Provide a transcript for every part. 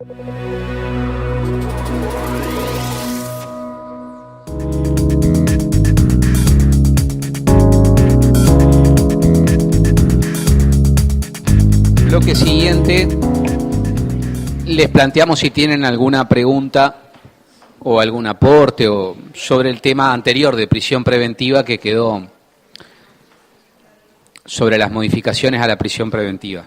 Bloque siguiente, les planteamos si tienen alguna pregunta o algún aporte o sobre el tema anterior de prisión preventiva que quedó sobre las modificaciones a la prisión preventiva.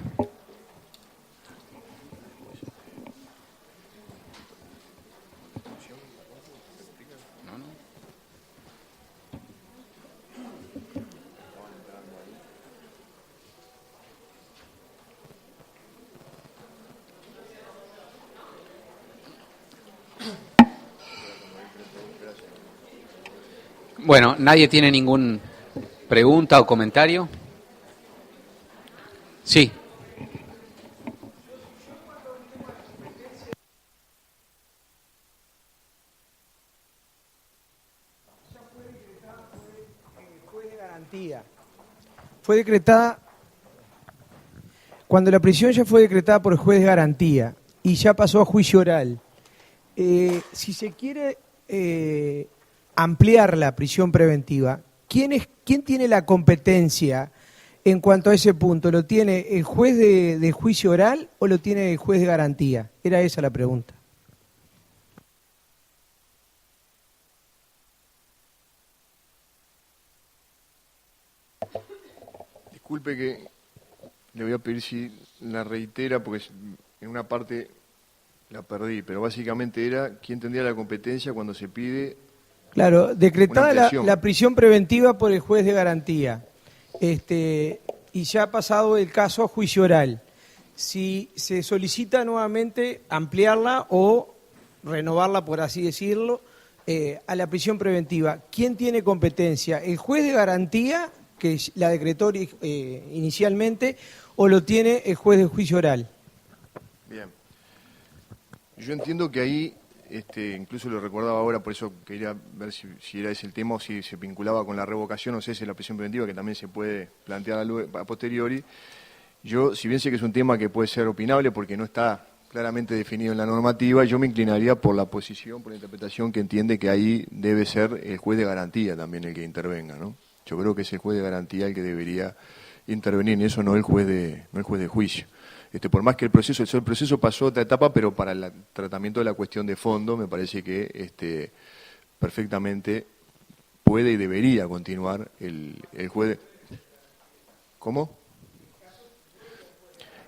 Bueno, ¿nadie tiene ninguna pregunta o comentario? Sí. Fue decretada cuando la prisión ya fue decretada por el juez de garantía y ya pasó a juicio oral. Si se quiere ampliar la prisión preventiva, ¿quién tiene la competencia en cuanto a ese punto? ¿Lo tiene el juez de juicio oral o lo tiene el juez de garantía? Era esa la pregunta. Disculpe que le voy a pedir si la reitera, porque en una parte la perdí, pero básicamente era quién tendría la competencia cuando se pide. Claro, decretada la prisión preventiva por el juez de garantía, y ya ha pasado el caso a juicio oral. Si se solicita nuevamente ampliarla o renovarla, por así decirlo, a la prisión preventiva, ¿quién tiene competencia? ¿El juez de garantía, que la decretó inicialmente, o lo tiene el juez de juicio oral? Bien. Yo entiendo que ahí, incluso lo recordaba ahora, por eso quería ver si era ese el tema o si se vinculaba con la revocación o cese de la prisión preventiva, que también se puede plantear a posteriori. Yo, si bien sé que es un tema que puede ser opinable porque no está claramente definido en la normativa, yo me inclinaría por la posición, por la interpretación que entiende que ahí debe ser el juez de garantía también el que intervenga, ¿no? Yo creo que es el juez de garantía el que debería intervenir en eso, no el juez de juicio. Por más que el proceso pasó a otra etapa, pero para el tratamiento de la cuestión de fondo me parece que perfectamente puede y debería continuar el juez. ¿Cómo?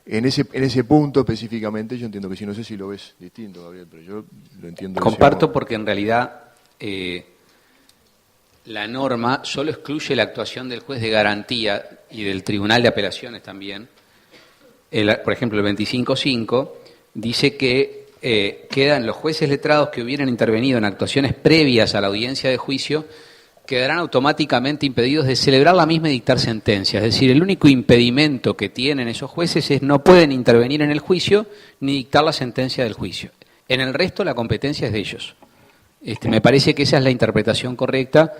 En ese punto específicamente yo entiendo que sí, no sé si lo ves distinto, Gabriel, pero yo lo entiendo. Comparto porque en realidad la norma solo excluye la actuación del juez de garantía y del Tribunal de Apelaciones también. Por ejemplo, el 25.5 dice que quedan los jueces letrados que hubieran intervenido en actuaciones previas a la audiencia de juicio, quedarán automáticamente impedidos de celebrar la misma y dictar sentencia. Es decir, el único impedimento que tienen esos jueces es no pueden intervenir en el juicio ni dictar la sentencia del juicio. En el resto la competencia es de ellos. Me parece que esa es la interpretación correcta,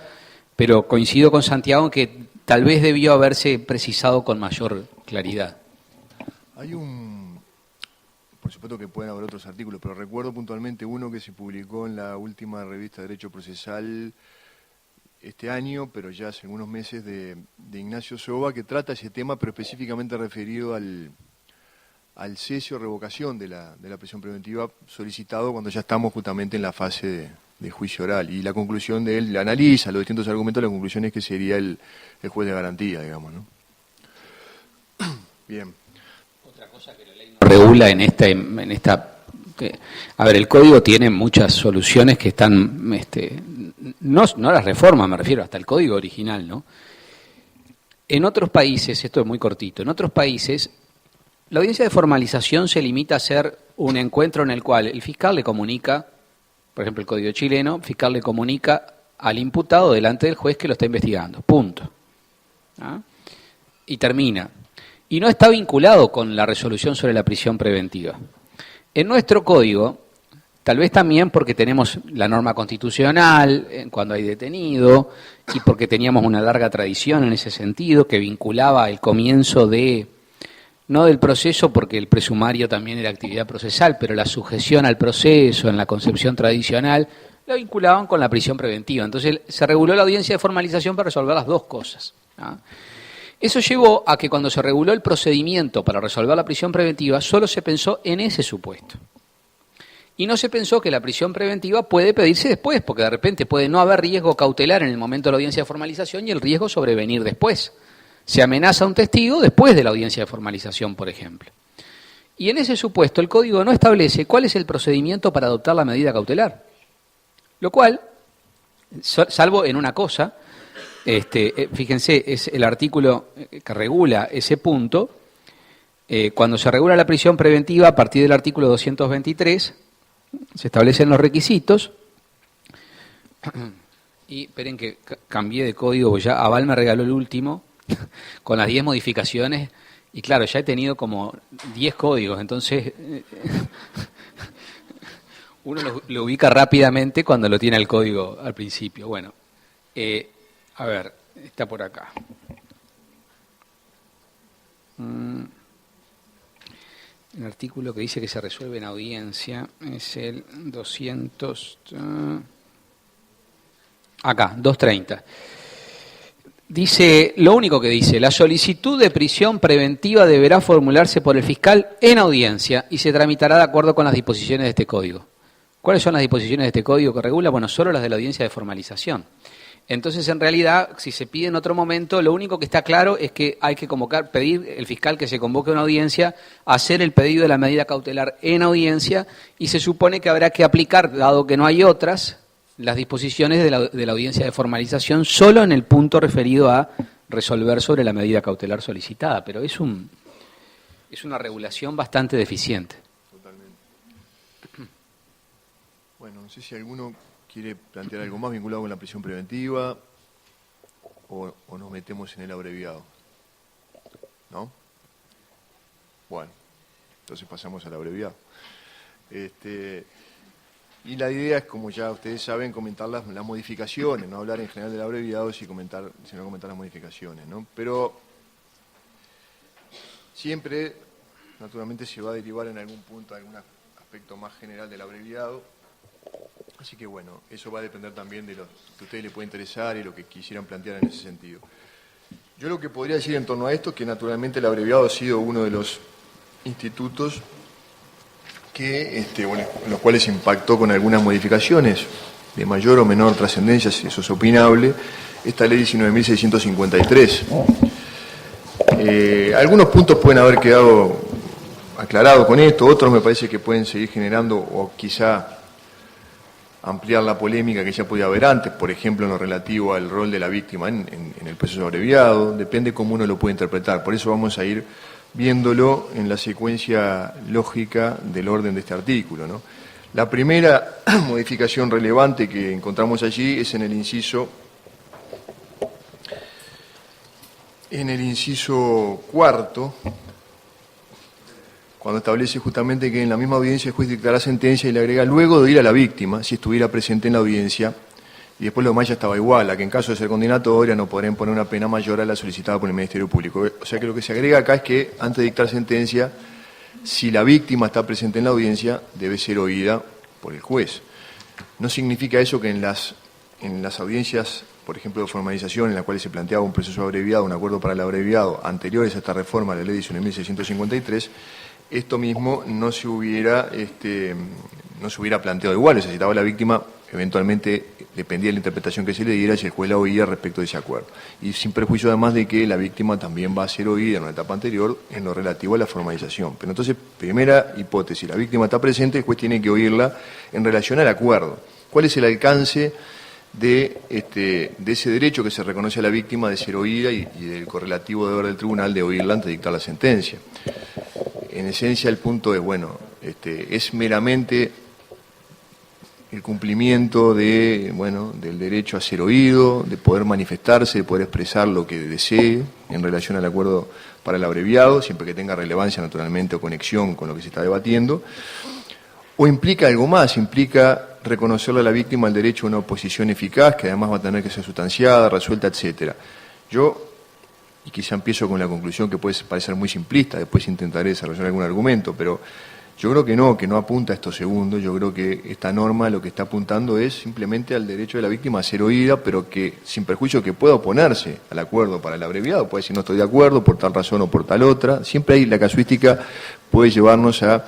pero coincido con Santiago en que tal vez debió haberse precisado con mayor claridad. Hay por supuesto que pueden haber otros artículos, pero recuerdo puntualmente uno que se publicó en la última revista de Derecho Procesal este año, pero ya hace algunos meses, de Ignacio Soba, que trata ese tema, pero específicamente referido al cese o revocación de la prisión preventiva solicitado cuando ya estamos justamente en la fase de juicio oral. Y la conclusión de él, analiza los distintos argumentos, la conclusión es que sería el juez de garantía, digamos, ¿no? Bien. Otra cosa que la ley no regula en esta a ver, el código tiene muchas soluciones que están, no las reformas, me refiero, hasta el código original, ¿no? En otros países, esto es muy cortito, en otros países la audiencia de formalización se limita a ser un encuentro en el cual el fiscal le comunica, por ejemplo el código chileno, el fiscal le comunica al imputado delante del juez que lo está investigando, punto. ¿Ah? Y termina. Y no está vinculado con la resolución sobre la prisión preventiva. En nuestro código, tal vez también porque tenemos la norma constitucional cuando hay detenido y porque teníamos una larga tradición en ese sentido que vinculaba el comienzo de no del proceso, porque el presumario también era actividad procesal, pero la sujeción al proceso en la concepción tradicional lo vinculaban con la prisión preventiva. Entonces se reguló la audiencia de formalización para resolver las dos cosas, ¿no? Eso llevó a que cuando se reguló el procedimiento para resolver la prisión preventiva, solo se pensó en ese supuesto. Y no se pensó que la prisión preventiva puede pedirse después, porque de repente puede no haber riesgo cautelar en el momento de la audiencia de formalización y el riesgo sobrevenir después. Se amenaza a un testigo después de la audiencia de formalización, por ejemplo. Y en ese supuesto el Código no establece cuál es el procedimiento para adoptar la medida cautelar. Lo cual, salvo en una cosa, fíjense, es el artículo que regula ese punto, cuando se regula la prisión preventiva a partir del artículo 223, se establecen los requisitos, y esperen que cambié de código, porque ya Aval me regaló el último, con las 10 modificaciones, y claro, ya he tenido como 10 códigos, entonces uno lo ubica rápidamente cuando lo tiene el código al principio. Bueno, a ver, está por acá. El artículo que dice que se resuelve en audiencia es el 200... acá, 230. Dice, lo único que dice, la solicitud de prisión preventiva deberá formularse por el fiscal en audiencia y se tramitará de acuerdo con las disposiciones de este código. ¿Cuáles son las disposiciones de este código que regula? Bueno, solo las de la audiencia de formalización. Entonces, en realidad, si se pide en otro momento, lo único que está claro es que hay que pedir el fiscal que se convoque a una audiencia, hacer el pedido de la medida cautelar en audiencia, y se supone que habrá que aplicar, dado que no hay otras, las disposiciones de la audiencia de formalización solo en el punto referido a resolver sobre la medida cautelar solicitada, pero es una regulación bastante deficiente. Totalmente. Bueno, no sé si alguno quiere plantear algo más vinculado con la prisión preventiva o nos metemos en el abreviado, ¿no? Bueno, entonces pasamos al abreviado. Y la idea es, como ya ustedes saben, comentar las modificaciones, no hablar en general del abreviado, sino comentar las modificaciones, ¿no? Pero siempre, naturalmente, se va a derivar en algún punto algún aspecto más general del abreviado. Así que bueno, eso va a depender también de lo que a ustedes les puede interesar y lo que quisieran plantear en ese sentido. Yo lo que podría decir en torno a esto es que naturalmente el abreviado ha sido uno de los institutos que, en los cuales impactó con algunas modificaciones de mayor o menor trascendencia, si eso es opinable, esta ley 19.653. Algunos puntos pueden haber quedado aclarados con esto, otros me parece que pueden seguir generando o quizá ampliar la polémica que ya podía haber antes, por ejemplo, en lo relativo al rol de la víctima en el proceso abreviado, depende cómo uno lo puede interpretar. Por eso vamos a ir viéndolo en la secuencia lógica del orden de este artículo, ¿no? La primera modificación relevante que encontramos allí es en el inciso cuarto, cuando establece justamente que en la misma audiencia el juez dictará sentencia y le agrega luego de oír a la víctima, si estuviera presente en la audiencia, y después lo demás ya estaba igual, a que en caso de ser condenatoria no podrá imponer una pena mayor a la solicitada por el Ministerio Público. O sea que lo que se agrega acá es que antes de dictar sentencia, si la víctima está presente en la audiencia, debe ser oída por el juez. No significa eso que en las audiencias, por ejemplo, de formalización, en las cuales se planteaba un proceso abreviado, un acuerdo para el abreviado, anteriores a esta reforma de la ley 19.653, esto mismo no se hubiera planteado igual. Necesitaba la víctima, eventualmente dependía de la interpretación que se le diera si el juez la oía respecto de ese acuerdo. Y sin perjuicio además de que la víctima también va a ser oída en una etapa anterior en lo relativo a la formalización. Pero entonces, primera hipótesis, la víctima está presente, el juez tiene que oírla en relación al acuerdo. ¿Cuál es el alcance de ese derecho que se reconoce a la víctima de ser oída y del correlativo deber del tribunal de oírla antes de dictar la sentencia? En esencia, el punto es, es meramente el cumplimiento del derecho a ser oído, de poder manifestarse, de poder expresar lo que desee en relación al acuerdo para el abreviado, siempre que tenga relevancia, naturalmente, o conexión con lo que se está debatiendo, o implica algo más, implica reconocerle a la víctima el derecho a una oposición eficaz, que además va a tener que ser sustanciada, resuelta, etcétera. Yo y quizá empiezo con la conclusión que puede parecer muy simplista, después intentaré desarrollar algún argumento, pero yo creo que no apunta a esto segundo. Yo creo que esta norma lo que está apuntando es simplemente al derecho de la víctima a ser oída, pero que sin perjuicio que pueda oponerse al acuerdo para el abreviado, puede decir no estoy de acuerdo por tal razón o por tal otra. Siempre ahí la casuística puede llevarnos a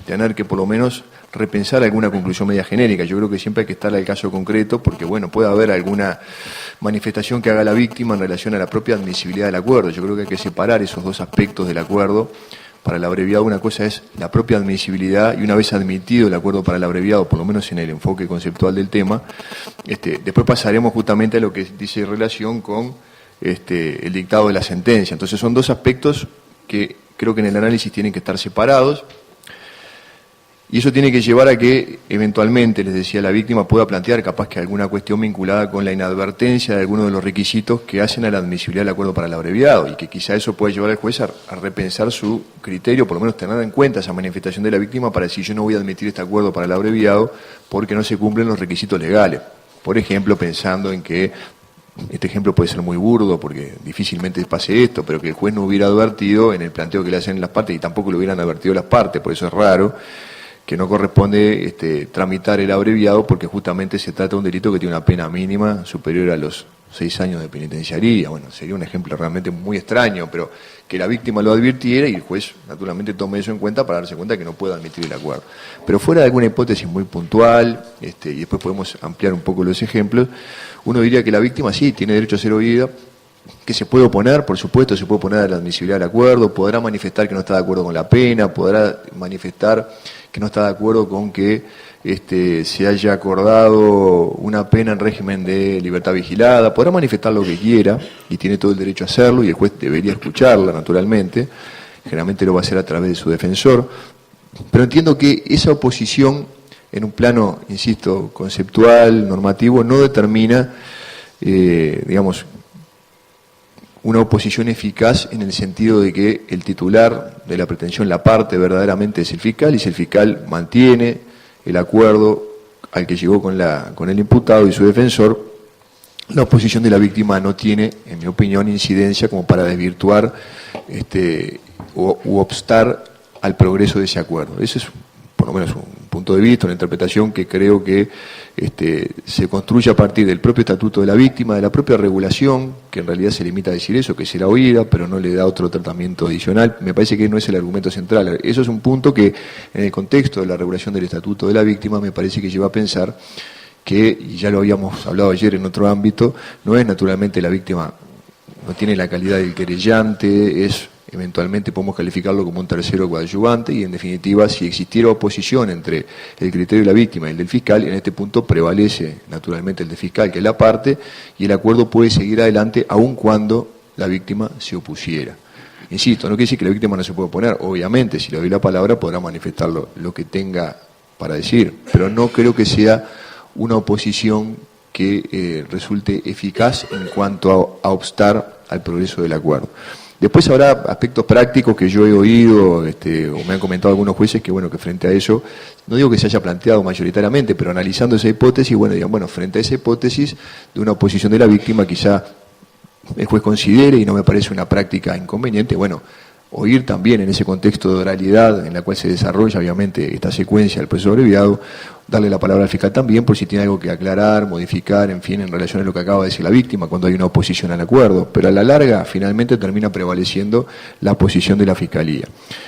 tener que por lo menos repensar alguna conclusión media genérica. Yo creo que siempre hay que estar al caso concreto, porque bueno, puede haber alguna manifestación que haga la víctima en relación a la propia admisibilidad del acuerdo. Yo creo que hay que separar esos dos aspectos del acuerdo. Para el abreviado una cosa es la propia admisibilidad, y una vez admitido el acuerdo para el abreviado, por lo menos en el enfoque conceptual del tema, después pasaremos justamente a lo que dice en relación con el dictado de la sentencia. Entonces son dos aspectos que creo que en el análisis tienen que estar separados, y eso tiene que llevar a que eventualmente, les decía, la víctima pueda plantear capaz que alguna cuestión vinculada con la inadvertencia de alguno de los requisitos que hacen a la admisibilidad del acuerdo para el abreviado, y que quizá eso pueda llevar al juez a repensar su criterio, por lo menos tener en cuenta esa manifestación de la víctima para decir yo no voy a admitir este acuerdo para el abreviado porque no se cumplen los requisitos legales. Por ejemplo, pensando en que, este ejemplo puede ser muy burdo porque difícilmente pase esto, pero que el juez no hubiera advertido en el planteo que le hacen las partes, y tampoco lo hubieran advertido las partes, por eso es raro, que no corresponde tramitar el abreviado porque justamente se trata de un delito que tiene una pena mínima superior a los 6 años de penitenciaría. Bueno, sería un ejemplo realmente muy extraño, pero que la víctima lo advirtiera y el juez naturalmente tome eso en cuenta para darse cuenta que no puede admitir el acuerdo. Pero fuera de alguna hipótesis muy puntual, y después podemos ampliar un poco los ejemplos, uno diría que la víctima sí tiene derecho a ser oída, que se puede oponer, por supuesto, se puede oponer a la admisibilidad del acuerdo, podrá manifestar que no está de acuerdo con la pena, podrá manifestar que no está de acuerdo con que se haya acordado una pena en régimen de libertad vigilada, podrá manifestar lo que quiera y tiene todo el derecho a hacerlo, y el juez debería escucharla naturalmente, generalmente lo va a hacer a través de su defensor, pero entiendo que esa oposición en un plano, insisto, conceptual, normativo, no determina, digamos, una oposición eficaz en el sentido de que el titular de la pretensión, la parte verdaderamente es el fiscal, y si el fiscal mantiene el acuerdo al que llegó con el imputado y su defensor, la oposición de la víctima no tiene, en mi opinión, incidencia como para desvirtuar u obstar al progreso de ese acuerdo. Ese es por lo menos un punto de vista, una interpretación que creo que se construye a partir del propio estatuto de la víctima, de la propia regulación, que en realidad se limita a decir eso, que será oída, pero no le da otro tratamiento adicional. Me parece que no es el argumento central. Eso es un punto que, en el contexto de la regulación del estatuto de la víctima, me parece que lleva a pensar que, y ya lo habíamos hablado ayer en otro ámbito, no es naturalmente la víctima, no tiene la calidad del querellante, eventualmente podemos calificarlo como un tercero coadyuvante, y en definitiva, si existiera oposición entre el criterio de la víctima y el del fiscal, en este punto prevalece naturalmente el del fiscal, que es la parte, y el acuerdo puede seguir adelante aun cuando la víctima se opusiera. Insisto, no quiere decir que la víctima no se pueda oponer, obviamente, si le doy la palabra podrá manifestar lo que tenga para decir, pero no creo que sea una oposición que resulte eficaz en cuanto a obstar al progreso del acuerdo. Después habrá aspectos prácticos que yo he oído, o me han comentado algunos jueces que frente a eso, no digo que se haya planteado mayoritariamente, pero analizando esa hipótesis, frente a esa hipótesis de una oposición de la víctima, quizá el juez considere, y no me parece una práctica inconveniente, oír también en ese contexto de oralidad en la cual se desarrolla obviamente esta secuencia del proceso abreviado, darle la palabra al fiscal también por si tiene algo que aclarar, modificar, en fin, en relación a lo que acaba de decir la víctima cuando hay una oposición al acuerdo, pero a la larga finalmente termina prevaleciendo la posición de la Fiscalía.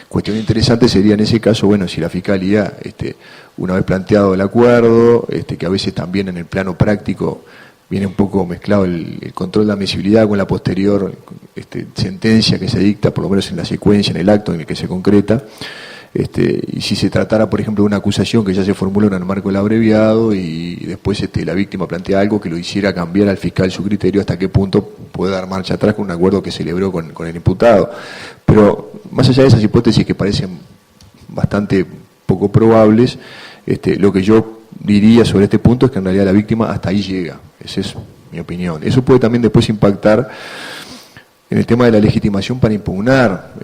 Cuestión interesante sería en ese caso, si la Fiscalía, una vez planteado el acuerdo, que a veces también en el plano práctico viene un poco mezclado el control de admisibilidad con la posterior sentencia que se dicta, por lo menos en la secuencia, en el acto en el que se concreta, y si se tratara, por ejemplo, de una acusación que ya se formuló en el marco del abreviado y después la víctima plantea algo que lo hiciera cambiar al fiscal su criterio, hasta qué punto puede dar marcha atrás con un acuerdo que celebró con el imputado. Pero más allá de esas hipótesis que parecen bastante poco probables, lo que yo diría sobre este punto es que en realidad la víctima hasta ahí llega. Esa es mi opinión. Eso puede también después impactar en el tema de la legitimación para impugnar,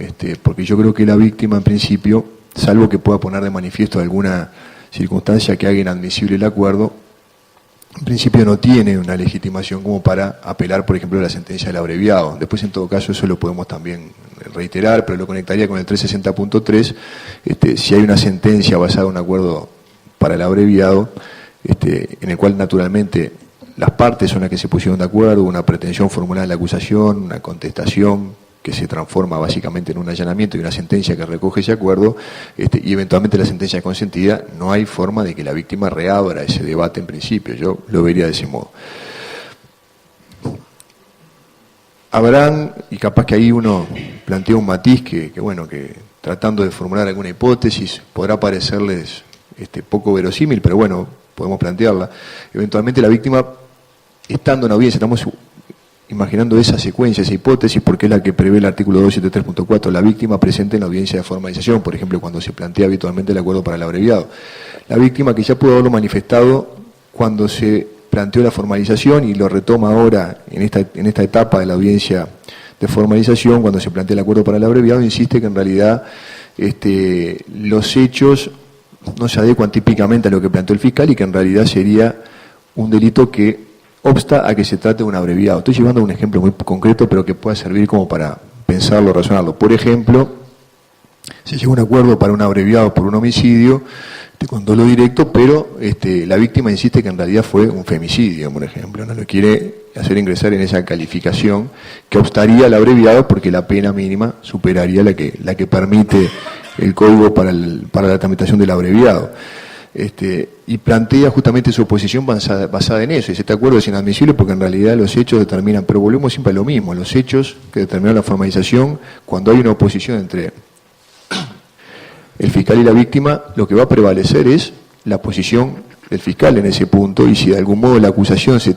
porque yo creo que la víctima en principio, salvo que pueda poner de manifiesto alguna circunstancia que haga inadmisible el acuerdo, en principio no tiene una legitimación como para apelar, por ejemplo, a la sentencia del abreviado. Después, en todo caso, eso lo podemos también reiterar, pero lo conectaría con el 360.3. Si hay una sentencia basada en un acuerdo para el abreviado, en el cual naturalmente las partes son las que se pusieron de acuerdo, una pretensión formulada en la acusación, una contestación que se transforma básicamente en un allanamiento y una sentencia que recoge ese acuerdo, y eventualmente la sentencia consentida, no hay forma de que la víctima reabra ese debate en principio. Yo lo vería de ese modo. Habrán, y capaz que ahí uno plantea un matiz que tratando de formular alguna hipótesis podrá parecerles poco verosímil, pero bueno, podemos plantearla. Eventualmente la víctima, estando en audiencia, estamos imaginando esa secuencia, esa hipótesis, porque es la que prevé el artículo 273.4, la víctima presente en la audiencia de formalización, por ejemplo, cuando se plantea habitualmente el acuerdo para el abreviado. La víctima que ya pudo haberlo manifestado cuando se planteó la formalización y lo retoma ahora en esta etapa de la audiencia de formalización, cuando se plantea el acuerdo para el abreviado, insiste que en realidad los hechos no se adecuan típicamente a lo que planteó el fiscal y que en realidad sería un delito que obsta a que se trate de un abreviado. Estoy llevando un ejemplo muy concreto, pero que pueda servir como para pensarlo, razonarlo. Por ejemplo, se llega a un acuerdo para un abreviado por un homicidio con dolo directo, pero la víctima insiste que en realidad fue un femicidio, por ejemplo, no lo quiere hacer ingresar en esa calificación que obstaría al abreviado porque la pena mínima superaría la que permite el código para la tramitación del abreviado. Y plantea justamente su oposición basada en eso. Este acuerdo es inadmisible porque en realidad los hechos determinan, pero volvemos siempre a lo mismo, los hechos que determinan la formalización, cuando hay una oposición entre el fiscal y la víctima, lo que va a prevalecer es la posición del fiscal en ese punto, y si de algún modo la acusación se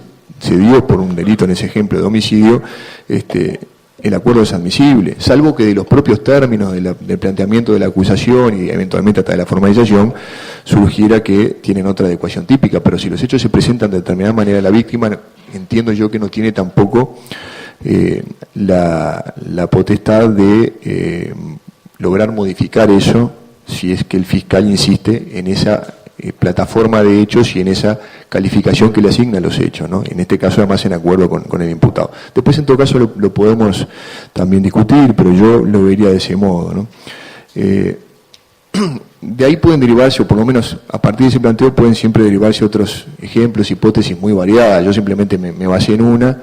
dio por un delito, en ese ejemplo de homicidio, el acuerdo es admisible, salvo que de los propios términos del planteamiento de la acusación y eventualmente hasta de la formalización surgiera que tienen otra adecuación típica, pero si los hechos se presentan de determinada manera, la víctima, entiendo yo que no tiene tampoco la potestad de lograr modificar eso si es que el fiscal insiste en esa plataforma de hechos y en esa calificación que le asigna a los hechos, ¿no? En este caso además en acuerdo con el imputado. Después en todo caso lo podemos también discutir, pero yo lo vería de ese modo, ¿no? De ahí pueden derivarse, o por lo menos a partir de ese planteo pueden siempre derivarse otros ejemplos, hipótesis muy variadas. Yo simplemente me basé en una,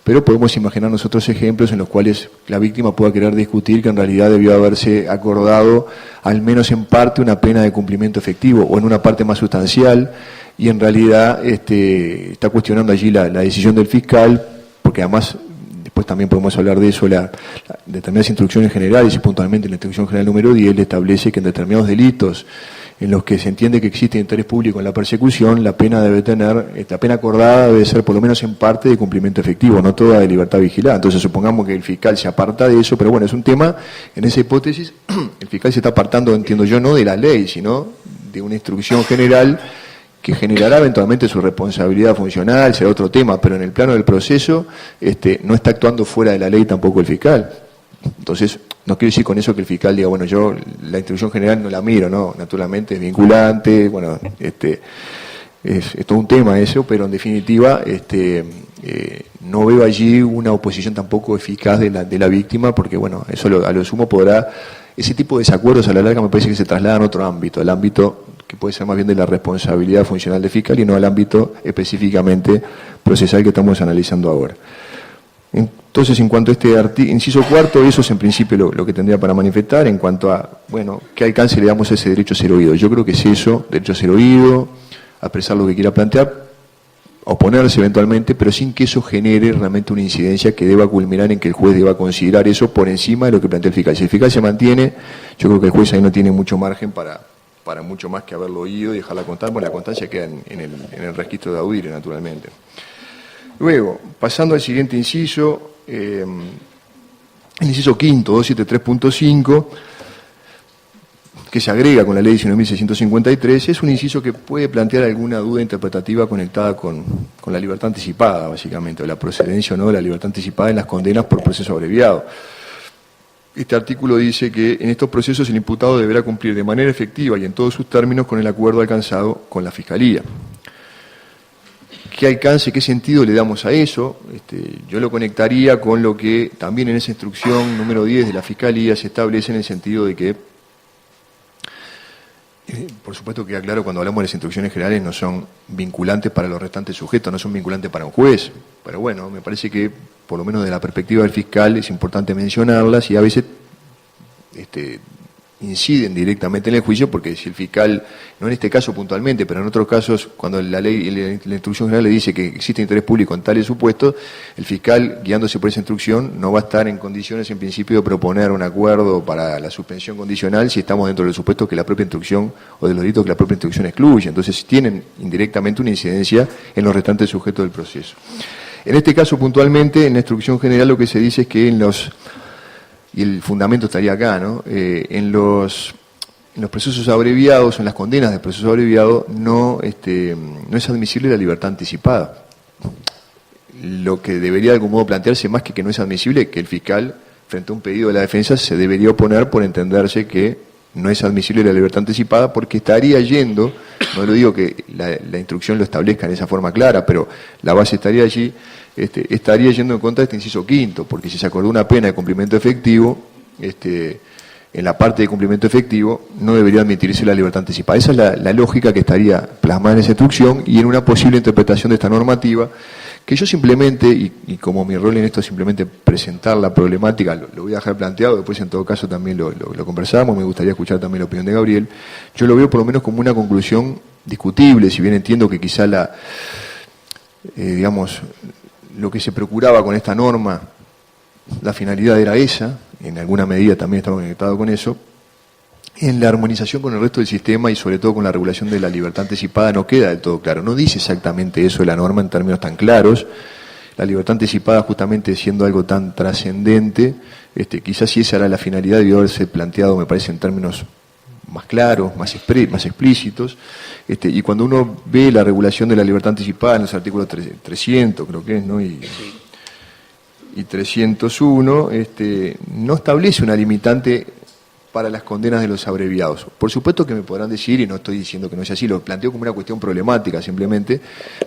pero podemos imaginarnos otros ejemplos en los cuales la víctima pueda querer discutir que en realidad debió haberse acordado al menos en parte una pena de cumplimiento efectivo o en una parte más sustancial, y en realidad está cuestionando allí la decisión del fiscal, porque además después también podemos hablar de eso, determinadas instrucciones generales, y puntualmente la instrucción general número 10 le establece que en determinados delitos en los que se entiende que existe interés público en la persecución, la pena acordada debe ser por lo menos en parte de cumplimiento efectivo, no toda de libertad vigilada. Entonces supongamos que el fiscal se aparta de eso, pero bueno, es un tema, en esa hipótesis, el fiscal se está apartando, entiendo yo, no de la ley, sino de una instrucción general que generará eventualmente su responsabilidad funcional, será otro tema, pero en el plano del proceso no está actuando fuera de la ley tampoco el fiscal. Entonces, no quiero decir con eso que el fiscal diga, bueno, yo la instrucción general no la miro, no, naturalmente es vinculante, bueno, es todo un tema eso, pero en definitiva no veo allí una oposición tampoco eficaz de la víctima, porque bueno, eso a lo sumo podrá, ese tipo de desacuerdos a la larga me parece que se trasladan a otro ámbito, al ámbito que puede ser más bien de la responsabilidad funcional del fiscal y no al ámbito específicamente procesal que estamos analizando ahora. Entonces, en cuanto a este inciso cuarto, eso es en principio lo que tendría para manifestar en cuanto a, bueno, qué alcance le damos a ese derecho a ser oído. Yo creo que es eso, derecho a ser oído, a expresar lo que quiera plantear, oponerse eventualmente, pero sin que eso genere realmente una incidencia que deba culminar en que el juez deba considerar eso por encima de lo que plantea el fiscal. Si el fiscal se mantiene, yo creo que el juez ahí no tiene mucho margen para mucho más que haberlo oído y dejarla contar. Bueno, la constancia queda en el registro de audire, naturalmente. Luego, pasando al siguiente inciso, el inciso quinto, 273.5, que se agrega con la ley 19.653, es un inciso que puede plantear alguna duda interpretativa conectada con la libertad anticipada, básicamente, o la procedencia o no de la libertad anticipada en las condenas por proceso abreviado. Este artículo dice que en estos procesos el imputado deberá cumplir de manera efectiva y en todos sus términos con el acuerdo alcanzado con la Fiscalía. ¿qué alcance, qué sentido le damos a eso? Yo lo conectaría con lo que también en esa instrucción número 10 de la Fiscalía se establece en el sentido de que, por supuesto queda claro, cuando hablamos de las instrucciones generales no son vinculantes para los restantes sujetos, no son vinculantes para un juez, pero bueno, me parece que por lo menos desde la perspectiva del fiscal es importante mencionarlas y a veces inciden directamente en el juicio, porque si el fiscal, no en este caso puntualmente, pero en otros casos, cuando la ley, la instrucción general le dice que existe interés público en tales supuestos, el fiscal, guiándose por esa instrucción, no va a estar en condiciones en principio de proponer un acuerdo para la suspensión condicional si estamos dentro de los supuestos que la propia instrucción o de los delitos que la propia instrucción excluye. Entonces tienen indirectamente una incidencia en los restantes sujetos del proceso. En este caso puntualmente, en la instrucción general lo que se dice es que y el fundamento estaría acá, ¿no? En los procesos abreviados, en las condenas de proceso abreviado, no es admisible la libertad anticipada. Lo que debería de algún modo plantearse, más que no es admisible, que el fiscal, frente a un pedido de la defensa, se debería oponer por entenderse que no es admisible la libertad anticipada, porque estaría yendo, no lo digo que la instrucción lo establezca en esa forma clara, pero la base estaría allí, estaría yendo en contra de este inciso quinto, porque si se acordó una pena de cumplimiento efectivo, en la parte de cumplimiento efectivo no debería admitirse la libertad anticipada. Esa es la lógica que estaría plasmada en esa instrucción y en una posible interpretación de esta normativa, que yo simplemente, y como mi rol en esto es simplemente presentar la problemática, lo voy a dejar planteado, después en todo caso también lo conversamos, me gustaría escuchar también la opinión de Gabriel, yo lo veo por lo menos como una conclusión discutible, si bien entiendo que quizá lo que se procuraba con esta norma, la finalidad era esa, en alguna medida también estaba conectado con eso. En la armonización con el resto del sistema y sobre todo con la regulación de la libertad anticipada no queda del todo claro. No dice exactamente eso de la norma en términos tan claros. La libertad anticipada, justamente siendo algo tan trascendente, quizás si esa era la finalidad debió haberse planteado, me parece, en términos más claros, más explícitos. Y cuando uno ve la regulación de la libertad anticipada en los artículos 300, creo que es, ¿no? Y 301, no establece una limitante para las condenas de los abreviados. Por supuesto que me podrán decir, y no estoy diciendo que no es así, lo planteo como una cuestión problemática simplemente,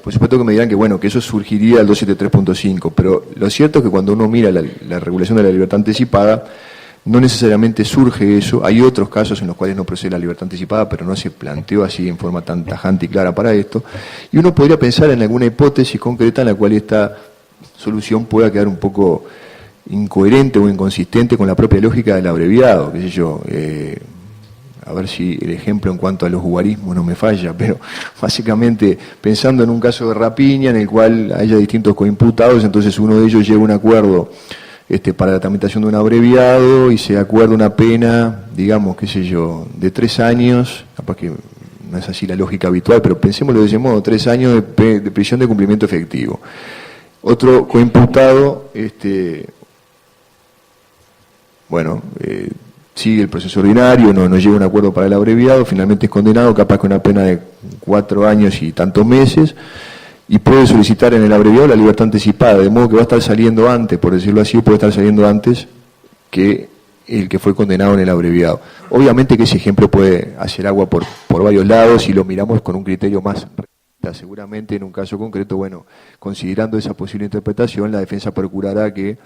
por supuesto que me dirán que bueno, que eso surgiría del 273.5, pero lo cierto es que cuando uno mira la regulación de la libertad anticipada, no necesariamente surge eso. Hay otros casos en los cuales no procede la libertad anticipada, pero no se planteó así en forma tan tajante y clara para esto, y uno podría pensar en alguna hipótesis concreta en la cual esta solución pueda quedar un poco incoherente o inconsistente con la propia lógica del abreviado, qué sé yo, a ver si el ejemplo en cuanto a los guarismos no me falla, pero básicamente pensando en un caso de rapiña en el cual haya distintos coimputados, entonces uno de ellos llega a un acuerdo para la tramitación de un abreviado y se acuerda una pena, digamos, qué sé yo, de 3 años, capaz que no es así la lógica habitual, pero pensémoslo de ese modo, 3 años de prisión de cumplimiento efectivo. Otro coimputado, sigue el proceso ordinario, no llega a un acuerdo para el abreviado, finalmente es condenado, capaz con una pena de 4 años y tantos meses, y puede solicitar en el abreviado la libertad anticipada, de modo que va a estar saliendo antes, por decirlo así, puede estar saliendo antes que el que fue condenado en el abreviado. Obviamente que ese ejemplo puede hacer agua por varios lados y lo miramos con un criterio más realista. Seguramente en un caso concreto, considerando esa posible interpretación, la defensa procurará que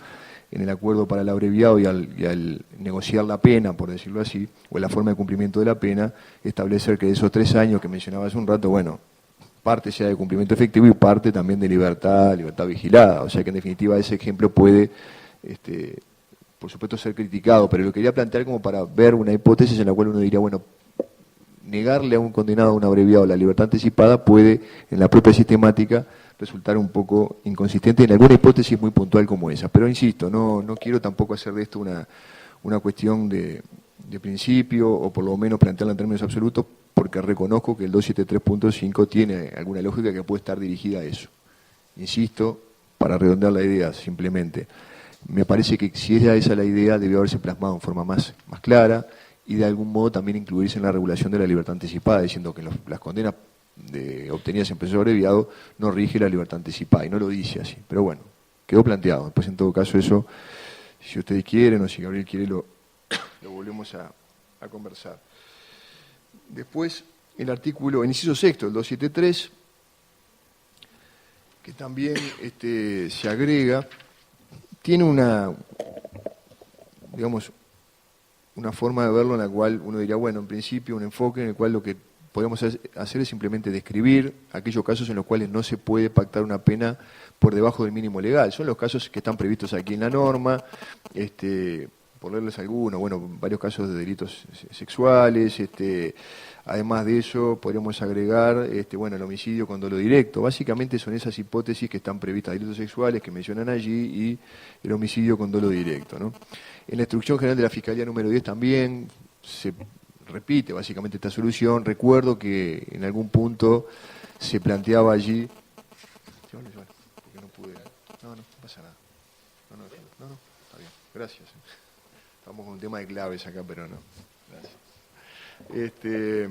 en el acuerdo para el abreviado y al negociar la pena, por decirlo así, o en la forma de cumplimiento de la pena, establecer que de esos 3 años que mencionaba hace un rato, parte sea de cumplimiento efectivo y parte también de libertad vigilada. O sea que en definitiva ese ejemplo puede, por supuesto, ser criticado, pero lo quería plantear como para ver una hipótesis en la cual uno diría, negarle a un condenado a un abreviado la libertad anticipada puede, en la propia sistemática, resultar un poco inconsistente en alguna hipótesis muy puntual como esa. Pero insisto, no quiero tampoco hacer de esto una cuestión de principio, o por lo menos plantearla en términos absolutos, porque reconozco que el 273.5 tiene alguna lógica que puede estar dirigida a eso. Insisto, para redondear la idea, simplemente, me parece que si era esa la idea, debió haberse plasmado en forma más clara, y de algún modo también incluirse en la regulación de la libertad anticipada, diciendo que las condenas obtenidas en proceso abreviado no rige la libertad anticipada, y no lo dice así. Pero bueno, quedó planteado. Después, en todo caso, eso, si ustedes quieren o si Gabriel quiere, lo volvemos a conversar. Después, el inciso sexto, el 273, que también se agrega, tiene una, digamos, una forma de verlo en la cual uno diría, bueno, en principio un enfoque en el cual lo que podemos hacer es simplemente describir aquellos casos en los cuales no se puede pactar una pena por debajo del mínimo legal. Son los casos que están previstos aquí en la norma, por leerles algunos, bueno, varios casos de delitos sexuales, además de eso podríamos agregar, bueno, el homicidio con dolo directo. Básicamente son esas hipótesis que están previstas, delitos sexuales que mencionan allí y el homicidio con dolo directo, ¿no? En la instrucción general de la Fiscalía número 10 también se repite básicamente esta solución. Recuerdo que en algún punto se planteaba allí... Porque no pude... No pasa nada. No, está bien. Gracias. Estamos con un tema de claves acá, pero no. Gracias.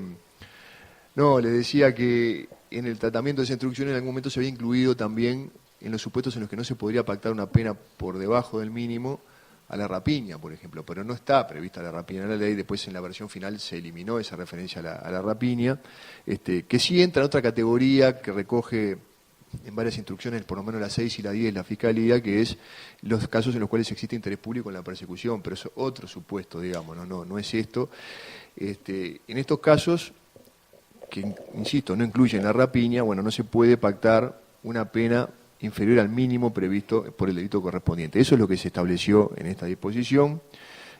No, les decía que en el tratamiento de esa instrucción en algún momento se había incluido también en los supuestos en los que no se podría pactar una pena por debajo del mínimo a la rapiña, por ejemplo, pero no está prevista la rapiña en la ley. Después en la versión final se eliminó esa referencia a la rapiña, que sí entra en otra categoría que recoge en varias instrucciones, por lo menos la 6 y la 10, la Fiscalía, que es los casos en los cuales existe interés público en la persecución, pero es otro supuesto, digamos, no es esto. En estos casos, que insisto, no incluyen la rapiña, bueno, no se puede pactar una pena inferior al mínimo previsto por el delito correspondiente. Eso es lo que se estableció en esta disposición,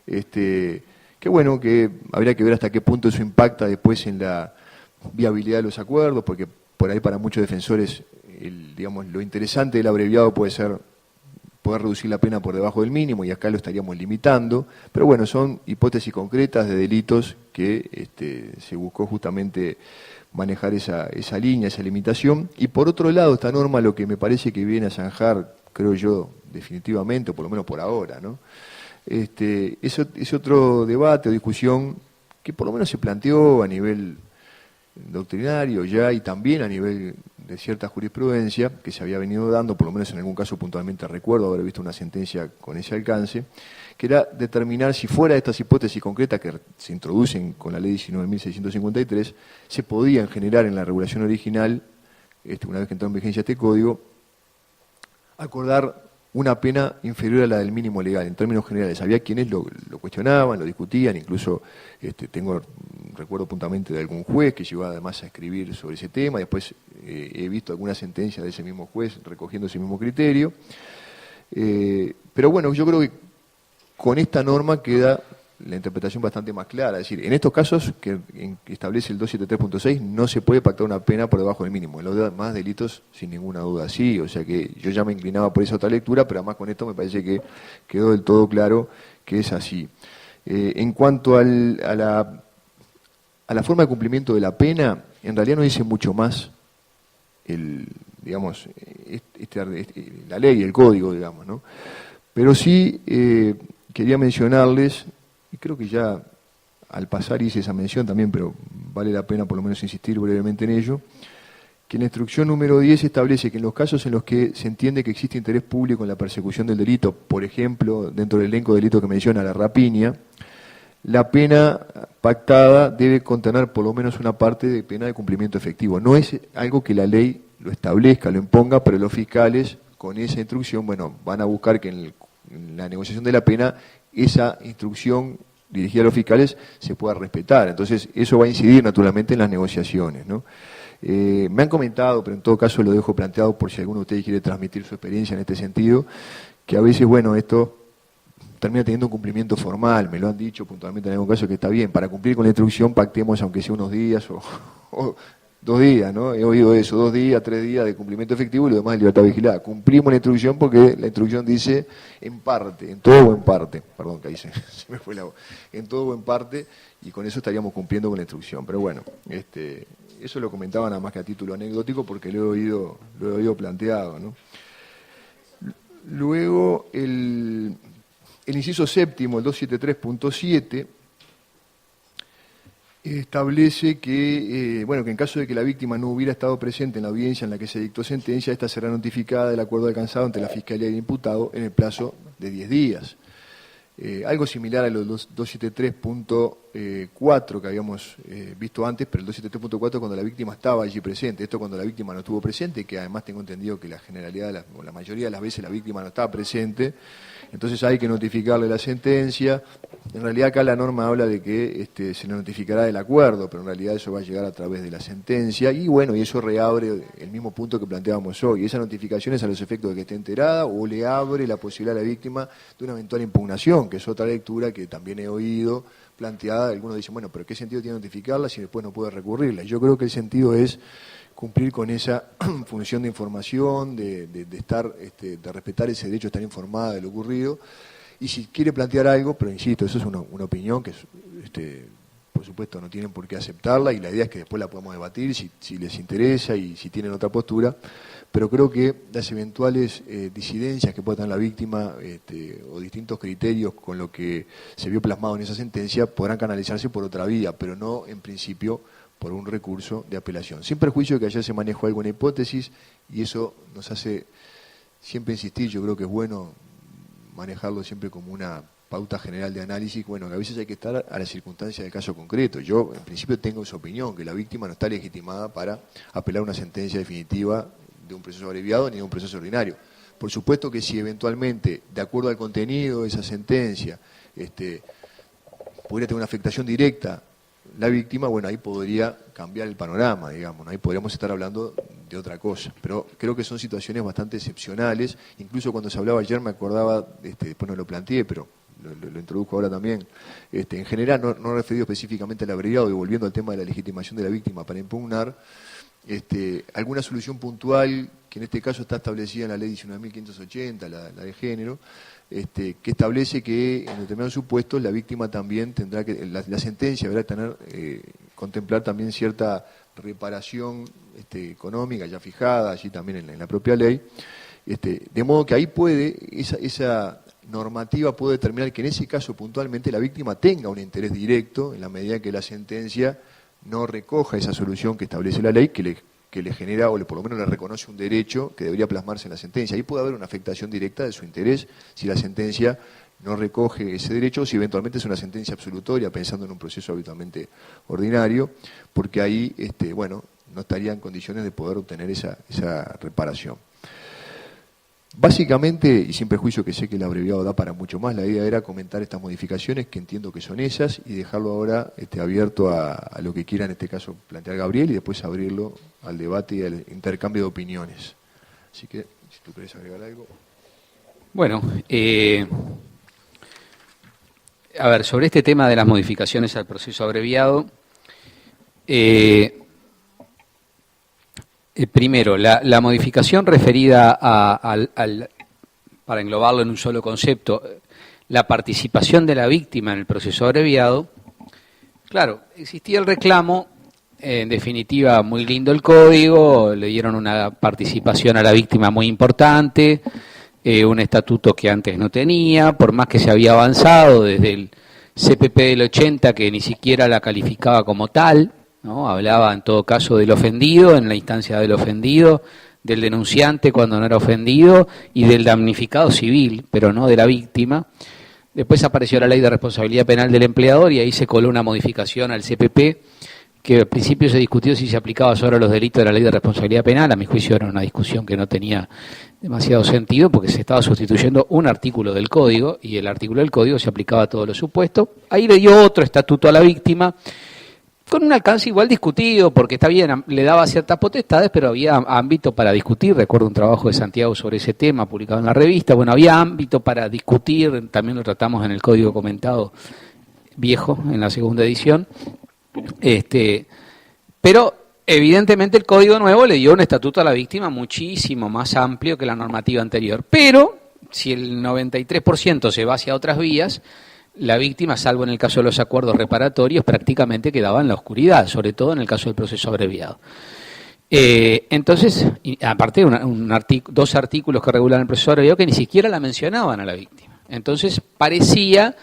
que bueno, que habría que ver hasta qué punto eso impacta después en la viabilidad de los acuerdos, porque por ahí para muchos defensores, digamos, lo interesante del abreviado puede ser poder reducir la pena por debajo del mínimo, y acá lo estaríamos limitando, pero bueno, son hipótesis concretas de delitos que se buscó justamente manejar esa línea, esa limitación. Y por otro lado, esta norma lo que me parece que viene a zanjar, creo yo, definitivamente, o por lo menos por ahora, ¿no? Es otro debate o discusión que por lo menos se planteó a nivel doctrinario ya, y también a nivel de cierta jurisprudencia que se había venido dando, por lo menos en algún caso puntualmente recuerdo haber visto una sentencia con ese alcance, que era determinar si fuera de estas hipótesis concretas que se introducen con la ley 19.653, se podían generar en la regulación original, una vez que entró en vigencia este código, acordar una pena inferior a la del mínimo legal, en términos generales. Había quienes lo cuestionaban, lo discutían, incluso recuerdo puntualmente de algún juez que llegó además a escribir sobre ese tema. Después he visto alguna sentencia de ese mismo juez recogiendo ese mismo criterio. Pero bueno, yo creo que con esta norma queda la interpretación bastante más clara. Es decir, en estos casos que establece el 273.6 no se puede pactar una pena por debajo del mínimo. En los demás delitos, sin ninguna duda, sí. O sea que yo ya me inclinaba por esa otra lectura, pero además con esto me parece que quedó del todo claro que es así. En cuanto a la forma de cumplimiento de la pena, en realidad no dice mucho más la ley, el código, digamos, ¿no? Pero sí quería mencionarles, y creo que ya al pasar hice esa mención también, pero vale la pena por lo menos insistir brevemente en ello, que la instrucción número 10 establece que en los casos en los que se entiende que existe interés público en la persecución del delito, por ejemplo, dentro del elenco de delitos que menciona la rapiña, la pena pactada debe contener por lo menos una parte de pena de cumplimiento efectivo. No es algo que la ley lo establezca, lo imponga, pero los fiscales con esa instrucción, bueno, van a buscar que en la negociación de la pena esa instrucción dirigida a los fiscales se pueda respetar. Entonces, eso va a incidir naturalmente en las negociaciones, ¿no? Me han comentado, pero en todo caso lo dejo planteado por si alguno de ustedes quiere transmitir su experiencia en este sentido, que a veces, bueno, esto termina teniendo un cumplimiento formal. Me lo han dicho puntualmente en algún caso que está bien, para cumplir con la instrucción pactemos aunque sea unos días o 2 días, ¿no? He oído eso, 2 días, 3 días de cumplimiento efectivo y lo demás de libertad vigilada. Cumplimos la instrucción porque la instrucción dice en parte, en todo o en parte, perdón que ahí se me fue la voz, en todo o en parte, y con eso estaríamos cumpliendo con la instrucción. Pero bueno, eso lo comentaba nada más que a título anecdótico porque lo he oído planteado, ¿no? Luego, el inciso séptimo, el 273.7, establece que, que en caso de que la víctima no hubiera estado presente en la audiencia en la que se dictó sentencia, esta será notificada del acuerdo alcanzado entre la Fiscalía y el imputado en el plazo de 10 días. Algo similar a los 273.8 273.4 que habíamos visto antes, pero el 273.4 cuando la víctima estaba allí presente. Esto cuando la víctima no estuvo presente, que además tengo entendido que la generalidad, o la mayoría de las veces la víctima no estaba presente. Entonces hay que notificarle la sentencia. En realidad acá la norma habla de que se le notificará del acuerdo, pero en realidad eso va a llegar a través de la sentencia. Y bueno, y eso reabre el mismo punto que planteábamos hoy. Esa notificación es a los efectos de que esté enterada o le abre la posibilidad a la víctima de una eventual impugnación, que es otra lectura que también he oído planteada. Algunos dicen, bueno, pero ¿qué sentido tiene notificarla si después no puede recurrirla? Yo creo que el sentido es cumplir con esa función de información, de estar, de respetar ese derecho a estar informada de lo ocurrido. Y si quiere plantear algo, pero insisto, eso es una opinión que por supuesto no tienen por qué aceptarla, y la idea es que después la podamos debatir si les interesa y si tienen otra postura, pero creo que las eventuales disidencias que pueda tener la víctima o distintos criterios con lo que se vio plasmado en esa sentencia podrán canalizarse por otra vía, pero no en principio por un recurso de apelación. Sin perjuicio de que ayer se manejó alguna hipótesis, y eso nos hace siempre insistir. Yo creo que es bueno manejarlo siempre como una pauta general de análisis, bueno, que a veces hay que estar a la circunstancia del caso concreto. Yo, en principio, tengo esa opinión, que la víctima no está legitimada para apelar una sentencia definitiva de un proceso abreviado ni de un proceso ordinario. Por supuesto que si eventualmente, de acuerdo al contenido de esa sentencia, pudiera tener una afectación directa la víctima, bueno, ahí podría cambiar el panorama, digamos, ¿no? Ahí podríamos estar hablando de otra cosa, pero creo que son situaciones bastante excepcionales. Incluso cuando se hablaba ayer me acordaba, después no lo planteé, pero lo introduzco ahora también, en general no referido específicamente al abreviado, y volviendo al tema de la legitimación de la víctima para impugnar, alguna solución puntual, que en este caso está establecida en la ley 19.580, la de género, que establece que en determinados supuestos la víctima también tendrá que, la sentencia deberá tener, contemplar también cierta reparación económica ya fijada allí también en la propia ley, de modo que ahí puede, esa normativa puede determinar que en ese caso puntualmente la víctima tenga un interés directo en la medida que la sentencia no recoja esa solución que establece la ley, que le genera, o por lo menos le reconoce un derecho que debería plasmarse en la sentencia. Ahí puede haber una afectación directa de su interés si la sentencia no recoge ese derecho, o si eventualmente es una sentencia absolutoria, pensando en un proceso habitualmente ordinario, porque ahí, bueno, no estaría en condiciones de poder obtener esa reparación. Básicamente, y sin perjuicio que sé que el abreviado da para mucho más, la idea era comentar estas modificaciones, que entiendo que son esas, y dejarlo ahora abierto a lo que quiera en este caso plantear Gabriel, y después abrirlo al debate y al intercambio de opiniones. Así que, si tú querés agregar algo. Bueno, a ver, sobre este tema de las modificaciones al proceso abreviado, primero, la modificación referida para englobarlo en un solo concepto, la participación de la víctima en el proceso abreviado. Claro, existía el reclamo, en definitiva muy lindo el código, le dieron una participación a la víctima muy importante, un estatuto que antes no tenía, por más que se había avanzado desde el CPP del 80, que ni siquiera la calificaba como tal, ¿no? Hablaba en todo caso del ofendido, en la instancia del ofendido, del denunciante cuando no era ofendido y del damnificado civil, pero no de la víctima. Después apareció la ley de responsabilidad penal del empleador y ahí se coló una modificación al CPP, que al principio se discutió si se aplicaba solo a los delitos de la ley de responsabilidad penal. A mi juicio era una discusión que no tenía demasiado sentido, porque se estaba sustituyendo un artículo del código y el artículo del código se aplicaba a todos los supuestos. Ahí le dio otro estatuto a la víctima, con un alcance igual discutido, porque está bien, le daba ciertas potestades, pero había ámbito para discutir. Recuerdo un trabajo de Santiago sobre ese tema, publicado en la revista. Bueno, había ámbito para discutir, también lo tratamos en el código comentado viejo, en la segunda edición. Pero evidentemente el código nuevo le dio un estatuto a la víctima muchísimo más amplio que la normativa anterior. Pero si el 93% se va hacia otras vías, la víctima, salvo en el caso de los acuerdos reparatorios, prácticamente quedaba en la oscuridad, sobre todo en el caso del proceso abreviado. Entonces, aparte dos artículos que regulan el proceso abreviado que ni siquiera la mencionaban a la víctima. Entonces parecía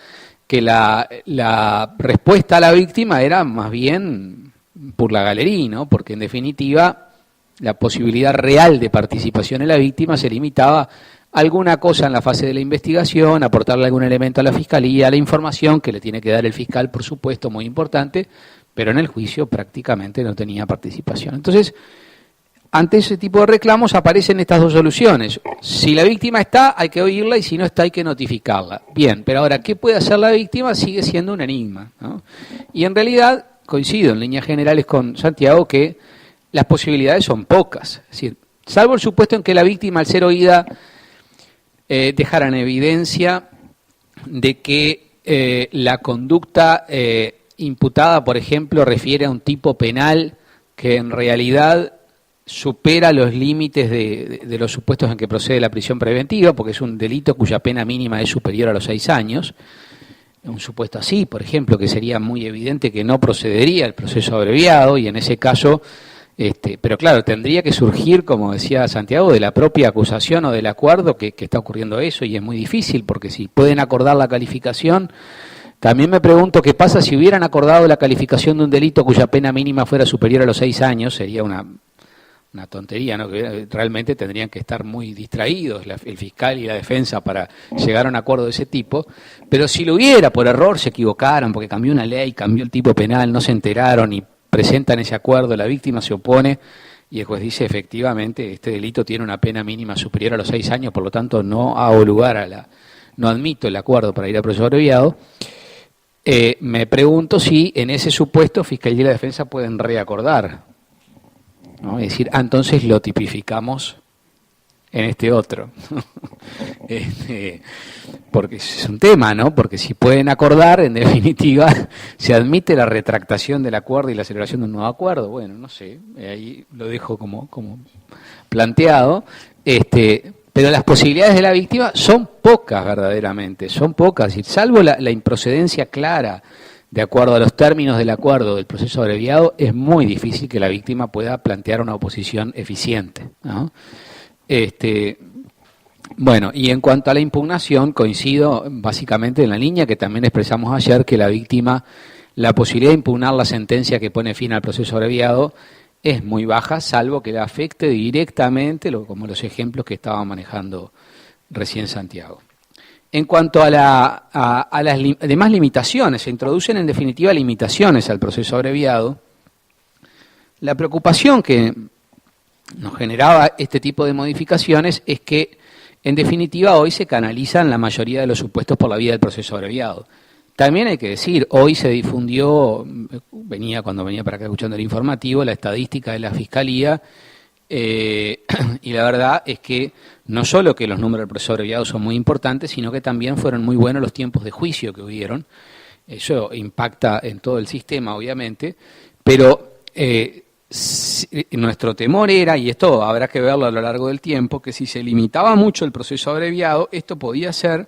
que la respuesta a la víctima era más bien por la galería, ¿no? Porque en definitiva la posibilidad real de participación en la víctima se limitaba alguna cosa en la fase de la investigación, aportarle algún elemento a la fiscalía, la información que le tiene que dar el fiscal, por supuesto, muy importante, pero en el juicio prácticamente no tenía participación. Entonces, ante ese tipo de reclamos aparecen estas dos soluciones. Si la víctima está, hay que oírla, y si no está, hay que notificarla. Bien, pero ahora, ¿qué puede hacer la víctima? Sigue siendo un enigma, ¿no? Y en realidad, coincido en líneas generales con Santiago, que las posibilidades son pocas. Es decir, salvo el supuesto en que la víctima, al ser oída, dejara en evidencia de que la conducta imputada, por ejemplo, refiere a un tipo penal que en realidad supera los límites de los supuestos en que procede la prisión preventiva, porque es un delito cuya pena mínima es superior a los 6 años. Un supuesto así, por ejemplo, que sería muy evidente que no procedería el proceso abreviado, y en ese caso, pero claro, tendría que surgir, como decía Santiago, de la propia acusación o del acuerdo que está ocurriendo eso, y es muy difícil, porque si pueden acordar la calificación, también me pregunto qué pasa si hubieran acordado la calificación de un delito cuya pena mínima fuera superior a los 6 años, sería una tontería, ¿no? Que realmente tendrían que estar muy distraídos el fiscal y la defensa para llegar a un acuerdo de ese tipo, pero si lo hubiera, por error se equivocaron, porque cambió una ley, cambió el tipo penal, no se enteraron y presentan ese acuerdo, la víctima se opone y el juez dice efectivamente este delito tiene una pena mínima superior a los 6 años, por lo tanto no hago lugar no admito el acuerdo para ir a proceso abreviado. Me pregunto si en ese supuesto Fiscalía y la Defensa pueden reacordar, ¿no? Es decir, entonces lo tipificamos en este otro. Porque es un tema, ¿no? Porque si pueden acordar, en definitiva, se admite la retractación del acuerdo y la celebración de un nuevo acuerdo. Bueno, no sé, ahí lo dejo como planteado. Pero las posibilidades de la víctima son pocas, verdaderamente, son pocas. Y salvo la improcedencia clara de acuerdo a los términos del acuerdo del proceso abreviado, es muy difícil que la víctima pueda plantear una oposición eficiente, ¿no? Bueno, y en cuanto a la impugnación, coincido básicamente en la línea que también expresamos ayer, que la víctima, la posibilidad de impugnar la sentencia que pone fin al proceso abreviado es muy baja, salvo que le afecte directamente, como los ejemplos que estaba manejando recién Santiago. En cuanto a las demás limitaciones, se introducen en definitiva limitaciones al proceso abreviado. La preocupación que nos generaba este tipo de modificaciones es que, en definitiva, hoy se canalizan la mayoría de los supuestos por la vía del proceso abreviado. También hay que decir, hoy se difundió, cuando venía para acá escuchando el informativo, la estadística de la Fiscalía, y la verdad es que no solo que los números del proceso abreviado son muy importantes, sino que también fueron muy buenos los tiempos de juicio que hubieron. Eso impacta en todo el sistema, obviamente, pero nuestro temor era, y esto habrá que verlo a lo largo del tiempo, que si se limitaba mucho el proceso abreviado, esto podía ser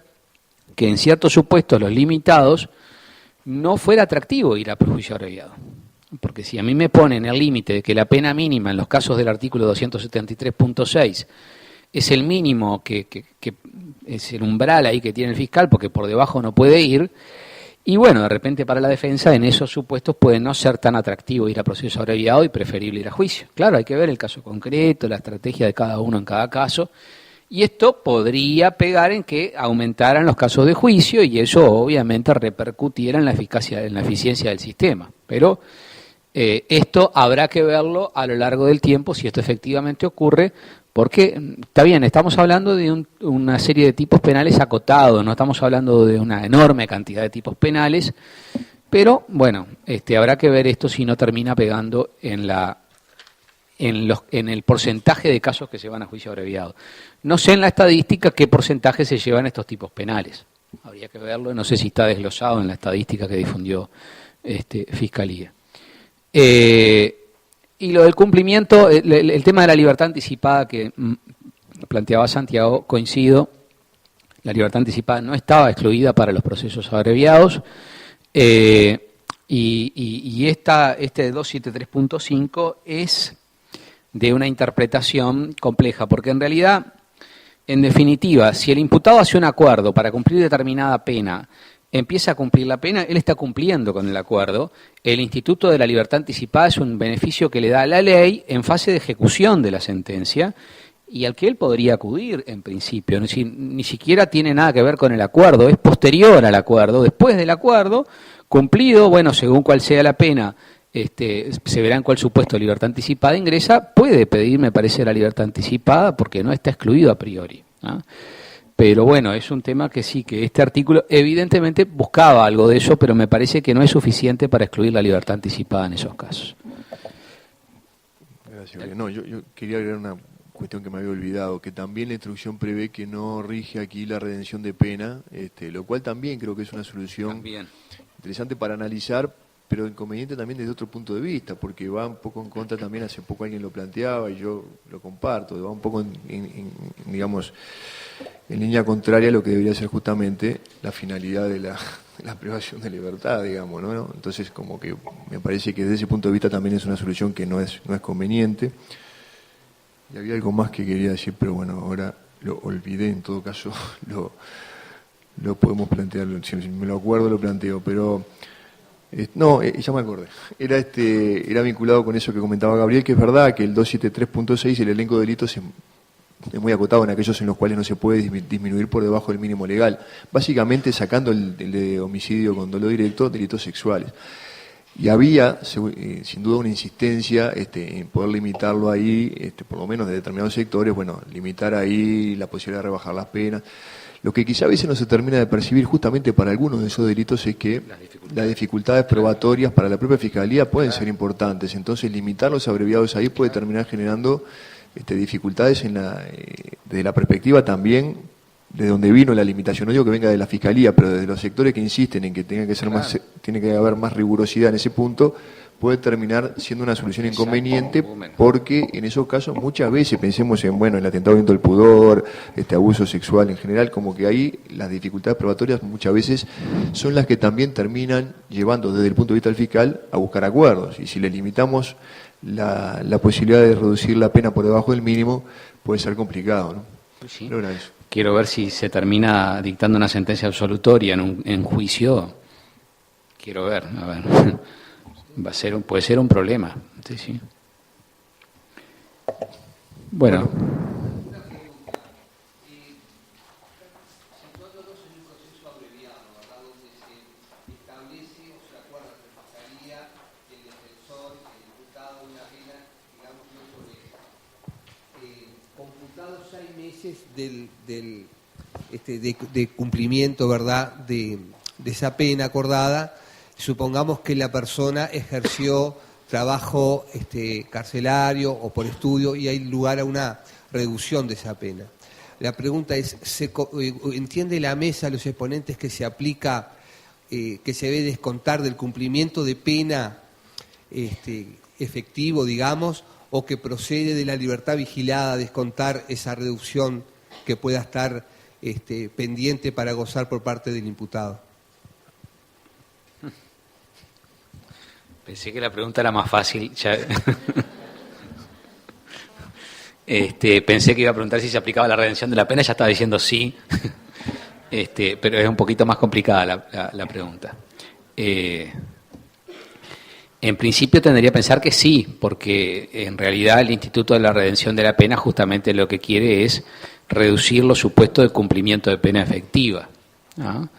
que en ciertos supuestos, los limitados, no fuera atractivo ir a juicio abreviado. Porque si a mí me ponen el límite de que la pena mínima en los casos del artículo 273.6 es el mínimo que es el umbral ahí que tiene el fiscal, porque por debajo no puede ir, y bueno, de repente para la defensa en esos supuestos puede no ser tan atractivo ir a proceso abreviado y preferible ir a juicio. Claro, hay que ver el caso concreto, la estrategia de cada uno en cada caso, y esto podría pegar en que aumentaran los casos de juicio y eso obviamente repercutiera en la eficacia, en la eficiencia del sistema. Pero esto habrá que verlo a lo largo del tiempo si esto efectivamente ocurre, porque está bien, estamos hablando de una serie de tipos penales acotados, no estamos hablando de una enorme cantidad de tipos penales, pero bueno, habrá que ver esto si no termina pegando en el porcentaje de casos que se van a juicio abreviado. No sé en la estadística qué porcentaje se llevan estos tipos penales. Habría que verlo, no sé si está desglosado en la estadística que difundió Fiscalía. Y lo del cumplimiento, el tema de la libertad anticipada que planteaba Santiago, coincido, la libertad anticipada no estaba excluida para los procesos abreviados, y este 273.5 es de una interpretación compleja, porque en realidad, en definitiva, si el imputado hace un acuerdo para cumplir determinada pena, empieza a cumplir la pena, él está cumpliendo con el acuerdo. El instituto de la libertad anticipada es un beneficio que le da a la ley en fase de ejecución de la sentencia y al que él podría acudir en principio. Ni siquiera tiene nada que ver con el acuerdo, es posterior al acuerdo. Después del acuerdo, cumplido, bueno, según cuál sea la pena, se verá en cuál supuesto de libertad anticipada ingresa, puede pedir, me parece, la libertad anticipada porque no está excluido a priori, ¿no? Pero bueno, es un tema que sí, que este artículo evidentemente buscaba algo de eso, pero me parece que no es suficiente para excluir la libertad anticipada en esos casos. Gracias. No, yo quería agregar una cuestión que me había olvidado, que también la instrucción prevé que no rige aquí la redención de pena, lo cual también creo que es una solución interesante para analizar, pero inconveniente también desde otro punto de vista, porque va un poco en contra también, hace poco alguien lo planteaba y yo lo comparto, va un poco digamos, en línea contraria a lo que debería ser justamente la finalidad de la privación de libertad, digamos, ¿no? Entonces, como que me parece que desde ese punto de vista también es una solución que no es conveniente. Y había algo más que quería decir, pero bueno, ahora lo olvidé, en todo caso lo podemos plantear, si me lo acuerdo lo planteo, pero no, ya me acordé. Era vinculado con eso que comentaba Gabriel, que es verdad que el 273.6, el elenco de delitos es muy acotado en aquellos en los cuales no se puede disminuir por debajo del mínimo legal, básicamente sacando el de homicidio con dolo directo, delitos sexuales. Y había, sin duda, una insistencia en poder limitarlo ahí, por lo menos de determinados sectores, bueno, limitar ahí la posibilidad de rebajar las penas. Lo que quizá a veces no se termina de percibir justamente para algunos de esos delitos es que las dificultades probatorias para la propia Fiscalía pueden ser importantes, entonces limitar los abreviados ahí puede terminar generando dificultades desde la perspectiva también de donde vino la limitación. No digo que venga de la Fiscalía, pero desde los sectores que insisten en que tiene que haber más rigurosidad en ese punto, puede terminar siendo una solución inconveniente, porque en esos casos muchas veces pensemos en el atentado contra el pudor, abuso sexual en general, como que ahí las dificultades probatorias muchas veces son las que también terminan llevando desde el punto de vista del fiscal a buscar acuerdos, y si le limitamos la posibilidad de reducir la pena por debajo del mínimo, puede ser complicado, ¿no? Pues sí. Pero era eso. Quiero ver si se termina dictando una sentencia absolutoria en juicio. Quiero ver, a ver. Puede ser un problema. Sí. Bueno. Computados 6 meses de cumplimiento, ¿verdad?, de esa pena acordada, supongamos que la persona ejerció trabajo carcelario o por estudio y hay lugar a una reducción de esa pena. La pregunta es, ¿entiende la mesa, los exponentes, que se aplica, que se debe descontar del cumplimiento de pena efectivo, digamos, o que procede de la libertad vigilada descontar esa reducción que pueda estar pendiente para gozar por parte del imputado? Pensé que la pregunta era más fácil. Pensé que iba a preguntar si se aplicaba la redención de la pena, ya estaba diciendo sí, pero es un poquito más complicada la pregunta. En principio tendría que pensar que sí, porque en realidad el Instituto de la Redención de la Pena justamente lo que quiere es reducir los supuestos de cumplimiento de pena efectiva, ¿no?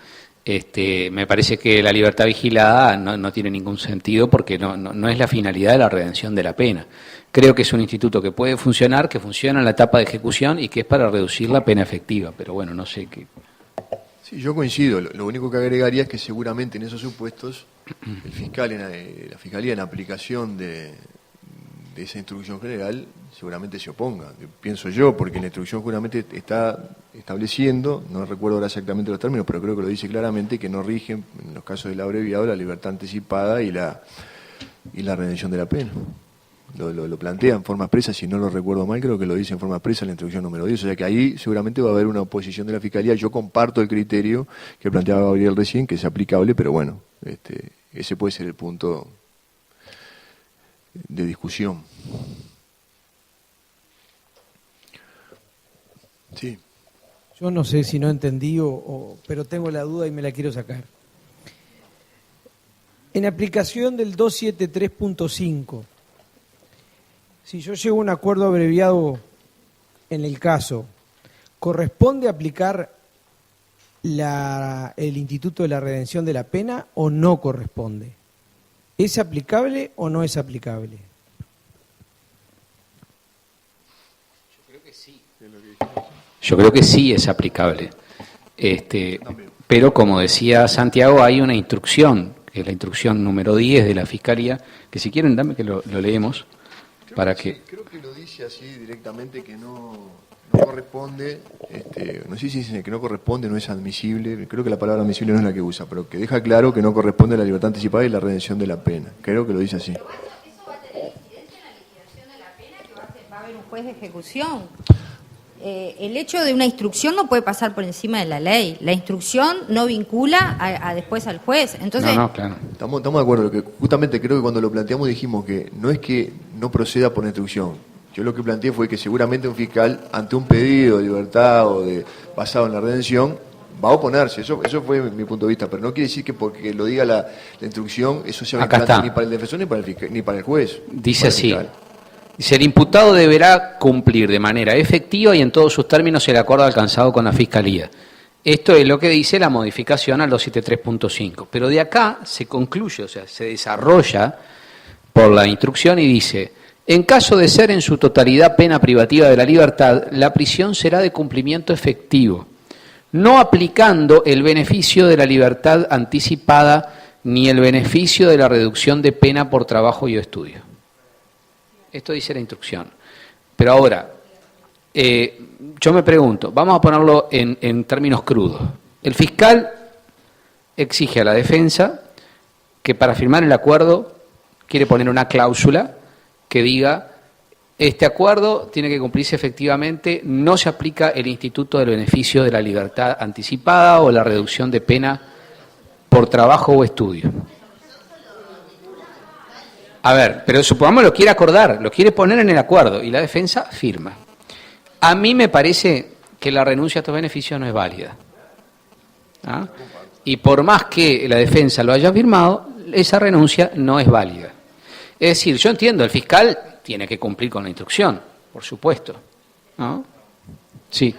Me parece que la libertad vigilada no tiene ningún sentido porque no es la finalidad de la redención de la pena. Creo que es un instituto que puede funcionar, que funciona en la etapa de ejecución y que es para reducir la pena efectiva, pero bueno, no sé qué. Sí, yo coincido. Lo único que agregaría es que seguramente en esos supuestos el fiscal, la Fiscalía, en aplicación de esa instrucción general, seguramente se oponga. Pienso yo, porque la instrucción seguramente está estableciendo, no recuerdo ahora exactamente los términos, pero creo que lo dice claramente, que no rigen, en los casos del abreviado, la libertad anticipada y la redención de la pena. Lo plantea en forma expresa, si no lo recuerdo mal, creo que lo dice en forma expresa en la instrucción número 10, o sea que ahí seguramente va a haber una oposición de la Fiscalía. Yo comparto el criterio que planteaba Gabriel recién, que es aplicable, pero bueno, ese puede ser el punto de discusión. Sí. Yo no sé si no entendí, pero tengo la duda y me la quiero sacar. En aplicación del 273.5, si yo llego a un acuerdo abreviado en el caso, ¿corresponde aplicar el Instituto de la Redención de la Pena o no corresponde? ¿Es aplicable o no es aplicable? Yo creo que sí es aplicable. Pero como decía Santiago, hay una instrucción, que es la instrucción número 10 de la Fiscalía, que si quieren dame que lo leemos. Creo que lo dice así directamente, que no corresponde, no sé si dice que no corresponde, no es admisible, creo que la palabra admisible no es la que usa, pero que deja claro que no corresponde la libertad anticipada y la redención de la pena. Creo que lo dice así. Pero bueno, eso va a tener incidencia en la liquidación de la pena, que va a haber un juez de ejecución. El hecho de una instrucción no puede pasar por encima de la ley. La instrucción no vincula después al juez. Entonces, claro. Estamos de acuerdo, que justamente creo que cuando lo planteamos dijimos que no es que no proceda por la instrucción. Yo lo que planteé fue que seguramente un fiscal, ante un pedido de libertad o basado en la redención, va a oponerse. Eso fue mi punto de vista, pero no quiere decir que porque lo diga la instrucción, eso sea vinculante ni para el defensor ni para el juez. Dice así. Dice, el imputado deberá cumplir de manera efectiva y en todos sus términos el acuerdo alcanzado con la Fiscalía. Esto es lo que dice la modificación al 273.5. Pero de acá se concluye, o sea, se desarrolla por la instrucción y dice, en caso de ser en su totalidad pena privativa de la libertad, la prisión será de cumplimiento efectivo, no aplicando el beneficio de la libertad anticipada ni el beneficio de la reducción de pena por trabajo y estudio. Esto dice la instrucción. Pero ahora, yo me pregunto, vamos a ponerlo en términos crudos. El fiscal exige a la defensa que para firmar el acuerdo quiere poner una cláusula que diga, este acuerdo tiene que cumplirse efectivamente, no se aplica el instituto del beneficio de la libertad anticipada o la reducción de pena por trabajo o estudio. A ver, pero supongamos lo quiere acordar, lo quiere poner en el acuerdo y la defensa firma. A mí me parece que la renuncia a estos beneficios no es válida. ¿Ah? Y por más que la defensa lo haya firmado, esa renuncia no es válida. Es decir, yo entiendo, el fiscal tiene que cumplir con la instrucción, por supuesto, ¿no? Sí.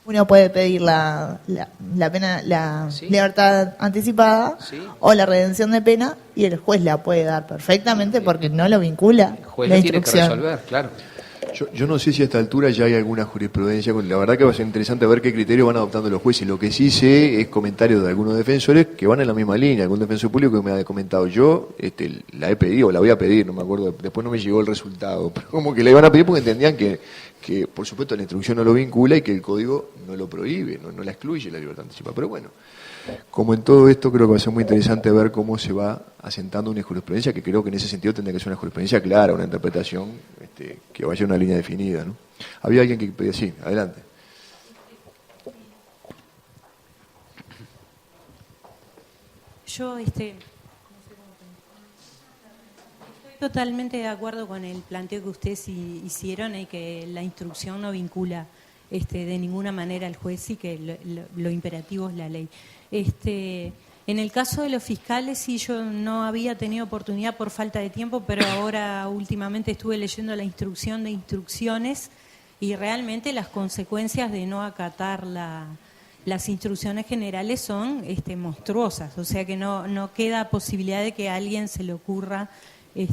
Uno puede pedir la pena, la libertad anticipada o la redención de pena y el juez la puede dar perfectamente porque no lo vincula. El juez la lo tiene que instrucción. resolver, claro. Yo no sé si a esta altura ya hay alguna jurisprudencia, la verdad que va a ser interesante ver qué criterios van adoptando los jueces. Lo que sí sé es comentarios de algunos defensores que van en la misma línea, algún defensor público que me ha comentado, yo la he pedido, la voy a pedir, no me acuerdo, después no me llegó el resultado, pero como que la iban a pedir porque entendían que por supuesto la instrucción no lo vincula y que el código no lo prohíbe, no la excluye la libertad anticipada. Pero bueno, como en todo esto creo que va a ser muy interesante ver cómo se va asentando una jurisprudencia, que creo que en ese sentido tendría que ser una jurisprudencia clara, una interpretación que vaya a una línea definida, ¿no? Había alguien que pedía, sí, adelante. Yo estoy totalmente de acuerdo con el planteo que ustedes hicieron y que la instrucción no vincula de ninguna manera al juez y que lo imperativo es la ley. En el caso de los fiscales, sí, yo no había tenido oportunidad por falta de tiempo, pero ahora últimamente estuve leyendo la instrucción de instrucciones y realmente las consecuencias de no acatar las instrucciones generales son monstruosas, o sea que no queda posibilidad de que a alguien se le ocurra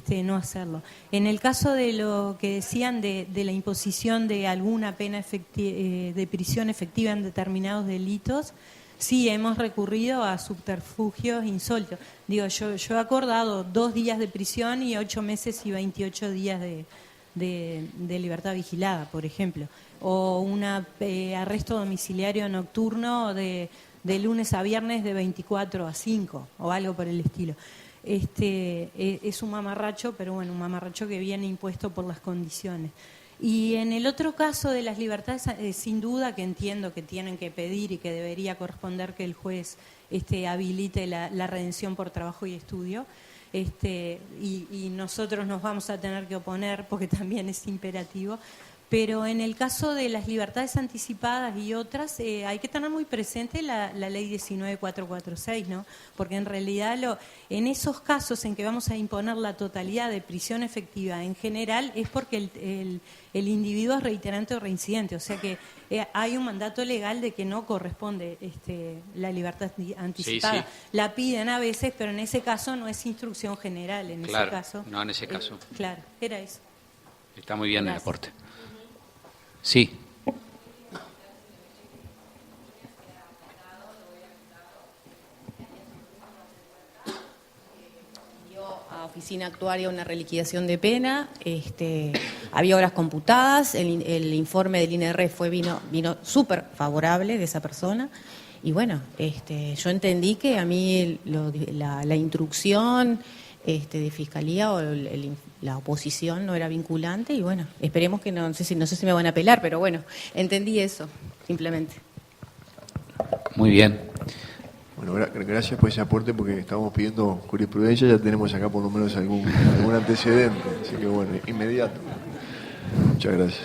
no hacerlo. En el caso de lo que decían de la imposición de alguna pena de prisión efectiva en determinados delitos, sí, hemos recurrido a subterfugios insólitos. Digo, yo he acordado 2 días de prisión y 8 meses y 28 días de libertad vigilada, por ejemplo. O un arresto domiciliario nocturno de lunes a viernes de 24 a 5, o algo por el estilo. Es un mamarracho, pero bueno, un mamarracho que viene impuesto por las condiciones. Y en el otro caso de las libertades, sin duda que entiendo que tienen que pedir y que debería corresponder que el juez habilite la redención por trabajo y estudio, y nosotros nos vamos a tener que oponer porque también es imperativo, Pero en el caso de las libertades anticipadas y otras, hay que tener muy presente la ley 19446, ¿no? Porque en realidad en esos casos en que vamos a imponer la totalidad de prisión efectiva en general es porque el individuo es reiterante o reincidente, o sea que hay un mandato legal de que no corresponde la libertad anticipada. Sí. La piden a veces, pero en ese caso no es instrucción general. En claro, ese caso, no en ese caso. Claro, era eso. Está muy bien. Gracias. El aporte. Sí. A oficina actuaria una reliquidación de pena, había horas computadas, el informe del INR vino súper favorable de esa persona y bueno, yo entendí que a mí la instrucción de fiscalía o la oposición no era vinculante y bueno, esperemos que no sé si me van a apelar, pero bueno, entendí eso, simplemente. Muy bien. Bueno, gracias por ese aporte porque estábamos pidiendo jurisprudencia, ya tenemos acá por lo menos algún antecedente, así que bueno, inmediato. Muchas gracias.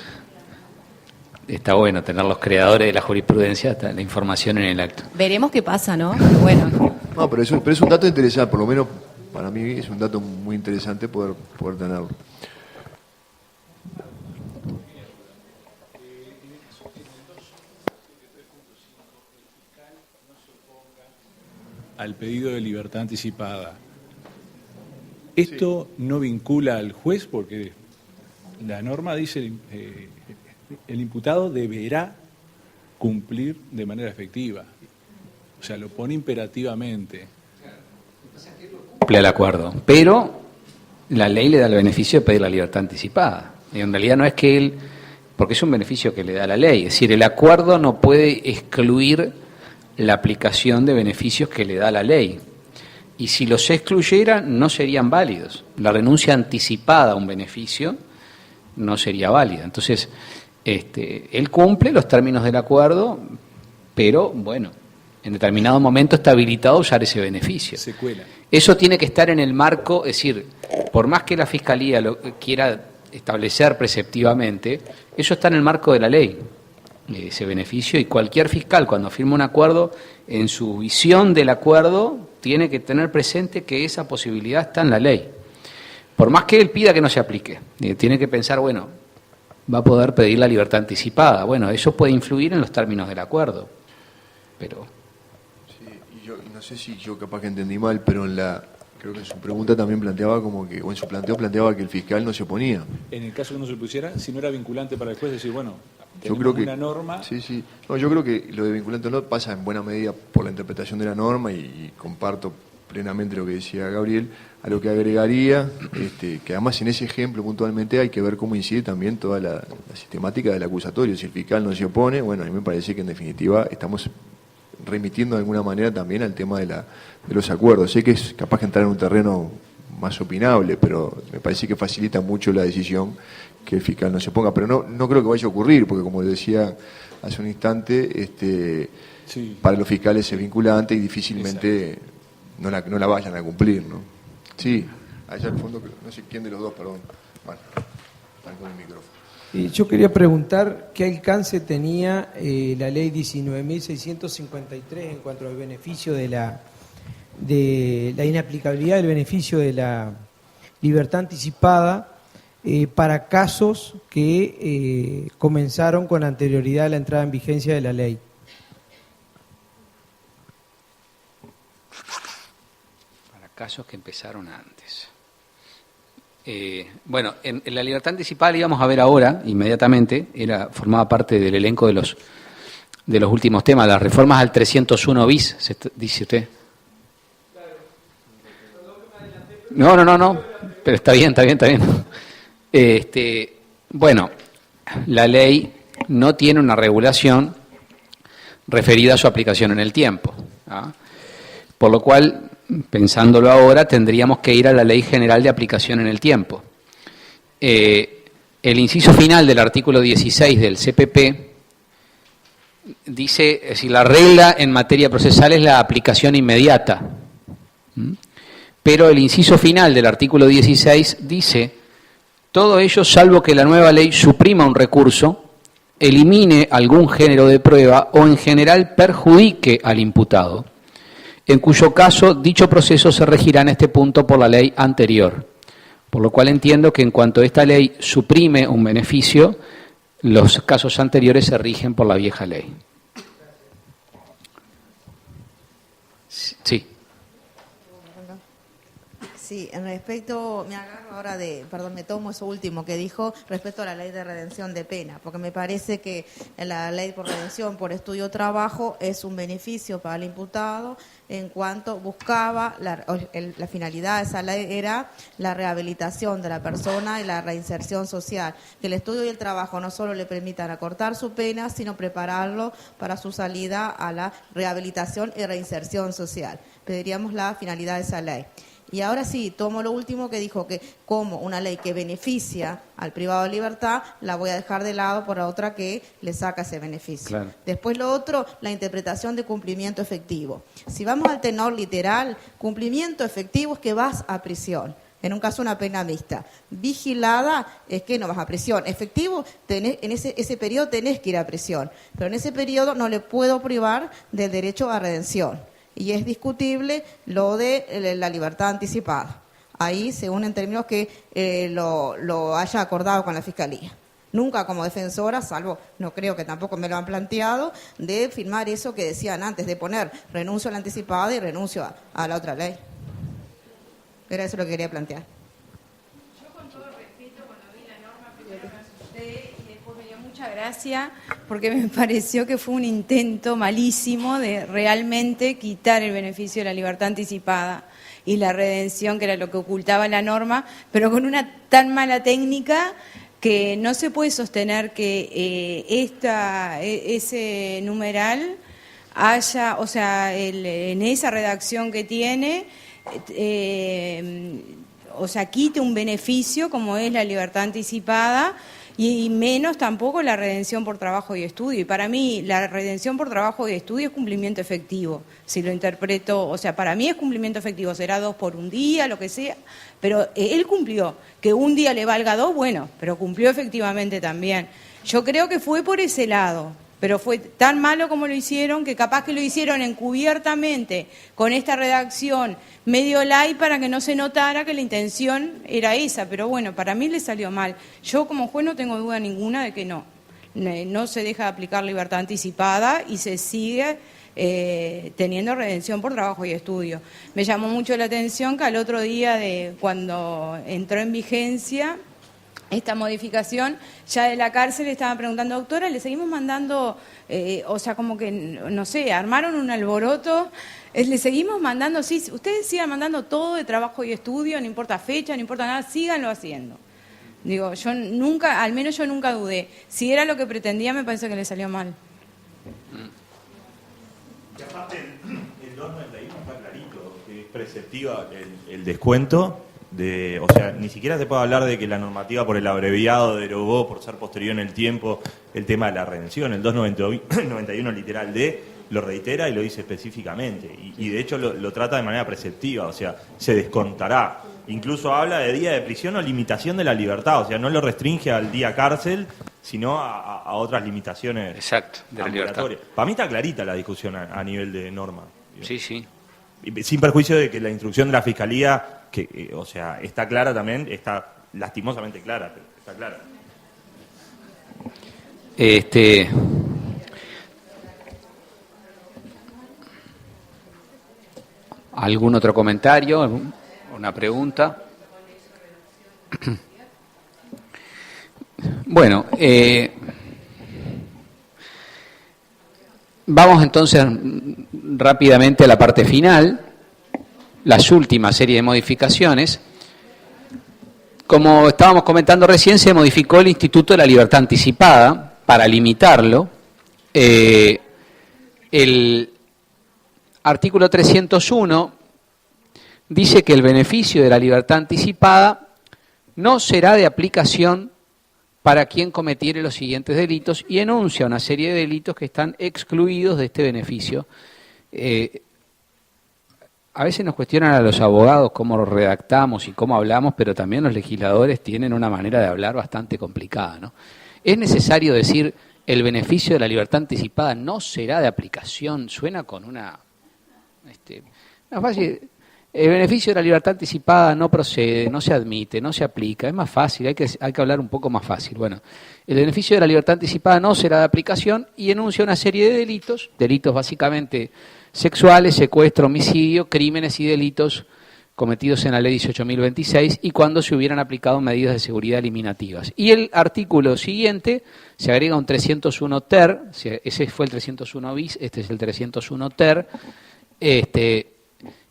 Está bueno tener los creadores de la jurisprudencia, la información en el acto. Veremos qué pasa, ¿no? Pero bueno. No, pero es un dato interesante, por lo menos para mí es un dato muy interesante poder tenerlo. Al pedido de libertad anticipada. Esto no vincula al juez porque la norma dice el imputado deberá cumplir de manera efectiva. O sea, lo pone imperativamente. Cumple el acuerdo, pero la ley le da el beneficio de pedir la libertad anticipada. Y en realidad no es que él, porque es un beneficio que le da la ley. Es decir, el acuerdo no puede excluir la aplicación de beneficios que le da la ley. Y si los excluyera, no serían válidos. La renuncia anticipada a un beneficio no sería válida. Entonces, él cumple los términos del acuerdo, pero, bueno, en determinado momento está habilitado a usar ese beneficio. Secuela. Eso tiene que estar en el marco, es decir, por más que la Fiscalía lo quiera establecer preceptivamente, eso está en el marco de la ley, ese beneficio, y cualquier fiscal cuando firma un acuerdo, en su visión del acuerdo, tiene que tener presente que esa posibilidad está en la ley. Por más que él pida que no se aplique, tiene que pensar, bueno, va a poder pedir la libertad anticipada. Bueno, eso puede influir en los términos del acuerdo, pero... Sí, y yo no sé si yo capaz que entendí mal, pero creo que en su pregunta también planteaba como que, o en su planteo planteaba que el fiscal no se oponía. En el caso que no se pusiera, si no era vinculante para el juez, decir, bueno, yo creo que una norma... Sí. No, yo creo que lo de vinculante no pasa en buena medida por la interpretación de la norma y comparto plenamente lo que decía Gabriel. A lo que agregaría, que además en ese ejemplo puntualmente hay que ver cómo incide también toda la sistemática del acusatorio. Si el fiscal no se opone, bueno, a mí me parece que en definitiva estamos remitiendo de alguna manera también al tema de los acuerdos. Sé que es capaz que entrar en un terreno más opinable, pero me parece que facilita mucho la decisión que el fiscal no se ponga. Pero no creo que vaya a ocurrir, porque como decía hace un instante, sí, para los fiscales es vinculante y difícilmente no la vayan a cumplir, ¿no? Sí, allá al fondo, no sé quién de los dos, perdón. Bueno, están con el micrófono. Y yo quería preguntar qué alcance tenía la ley 19.653 en cuanto al beneficio de la inaplicabilidad del beneficio de la libertad anticipada para casos que comenzaron con anterioridad a la entrada en vigencia de la ley. Casos que empezaron antes. Bueno, en la libertad anticipada íbamos a ver ahora, inmediatamente, formaba parte del elenco de los últimos temas, las reformas al 301 bis, dice usted. No, pero está bien. Bueno, la ley no tiene una regulación referida a su aplicación en el tiempo, ¿ah? Por lo cual, pensándolo ahora, tendríamos que ir a la Ley General de Aplicación en el Tiempo. El inciso final del artículo 16 del CPP dice, es decir, la regla en materia procesal es la aplicación inmediata. Pero el inciso final del artículo 16 dice, todo ello salvo que la nueva ley suprima un recurso, elimine algún género de prueba o en general perjudique al imputado, en cuyo caso dicho proceso se regirá en este punto por la ley anterior. Por lo cual entiendo que en cuanto esta ley suprime un beneficio, los casos anteriores se rigen por la vieja ley. Sí. Sí, en respecto, me agarro ahora me tomo eso último que dijo respecto a la ley de redención de pena, porque me parece que la ley por redención por estudio o trabajo es un beneficio para el imputado en cuanto buscaba, la finalidad de esa ley era la rehabilitación de la persona y la reinserción social, que el estudio y el trabajo no solo le permitan acortar su pena, sino prepararlo para su salida a la rehabilitación y reinserción social. Pediríamos la finalidad de esa ley. Y ahora sí, tomo lo último que dijo, que como una ley que beneficia al privado de libertad, la voy a dejar de lado por la otra que le saca ese beneficio. Claro. Después lo otro, la interpretación de cumplimiento efectivo. Si vamos al tenor literal, cumplimiento efectivo es que vas a prisión. En un caso una pena mixta. Vigilada es que no vas a prisión. Efectivo, en ese periodo tenés que ir a prisión. Pero en ese periodo no le puedo privar del derecho a redención. Y es discutible lo de la libertad anticipada. Ahí, según en términos que lo haya acordado con la Fiscalía. Nunca como defensora, salvo, no creo que tampoco me lo han planteado, de firmar eso que decían antes, de poner renuncio a la anticipada y renuncio a la otra ley. Era eso lo que quería plantear. Yo con todo respeto, cuando vi la norma, primero me asusté y después me dio mucha gracia porque me pareció que fue un intento malísimo de realmente quitar el beneficio de la libertad anticipada y la redención, que era lo que ocultaba la norma, pero con una tan mala técnica que no se puede sostener que ese numeral haya, o sea, en esa redacción que tiene, o sea, quite un beneficio como es la libertad anticipada y menos tampoco la redención por trabajo y estudio. Y para mí la redención por trabajo y estudio es cumplimiento efectivo, si lo interpreto, o sea, para mí es cumplimiento efectivo, será 2 por un día, lo que sea, pero él cumplió, que un día le valga 2, bueno, pero cumplió efectivamente también. Yo creo que fue por ese lado. Pero fue tan malo como lo hicieron, que capaz que lo hicieron encubiertamente, con esta redacción medio light para que no se notara que la intención era esa. Pero bueno, para mí le salió mal. Yo como juez no tengo duda ninguna de que no se deja de aplicar libertad anticipada y se sigue teniendo redención por trabajo y estudio. Me llamó mucho la atención que al otro día de cuando entró en vigencia esta modificación, ya de la cárcel estaban preguntando, doctora, ¿le seguimos mandando, o sea, como que, no sé, armaron un alboroto, le seguimos mandando, sí, ustedes sigan mandando todo de trabajo y estudio, no importa fecha, no importa nada, síganlo haciendo. Digo, yo nunca, al menos yo nunca dudé. Si era lo que pretendía, me parece que le salió mal. Y aparte, el 291 está clarito, que es preceptiva el descuento. O sea, ni siquiera se puede hablar de que la normativa por el abreviado derogó por ser posterior en el tiempo el tema de la redención. El 291 literal D lo reitera y lo dice específicamente. Y de hecho lo trata de manera preceptiva, o sea, se descontará. Incluso habla de día de prisión o limitación de la libertad, o sea, no lo restringe al día cárcel, sino a otras limitaciones. Exacto, de la libertad. Para mí está clarita la discusión a nivel de norma. Sí, sí. Sin perjuicio de que la instrucción de la Fiscalía, que o sea, está clara también, está lastimosamente clara, pero está clara. ¿Algún otro comentario? ¿Una pregunta? Bueno, vamos entonces rápidamente a la parte final, las últimas series de modificaciones. Como estábamos comentando recién, se modificó el Instituto de la Libertad Anticipada para limitarlo. El artículo 301 dice que el beneficio de la libertad anticipada no será de aplicación para quien cometiere los siguientes delitos y enuncia una serie de delitos que están excluidos de este beneficio. a veces nos cuestionan a los abogados cómo redactamos y cómo hablamos, pero también los legisladores tienen una manera de hablar bastante complicada, ¿no? Es necesario decir, el beneficio de la libertad anticipada no será de aplicación, suena con una... más fácil, el beneficio de la libertad anticipada no procede, no se admite, no se aplica, es más fácil, hay que hablar un poco más fácil. Bueno, el beneficio de la libertad anticipada no será de aplicación y enuncia una serie de delitos básicamente sexuales, secuestro, homicidio, crímenes y delitos cometidos en la ley 18.026 y cuando se hubieran aplicado medidas de seguridad eliminativas. Y el artículo siguiente se agrega un 301 ter, ese fue el 301 bis, este es el 301 ter,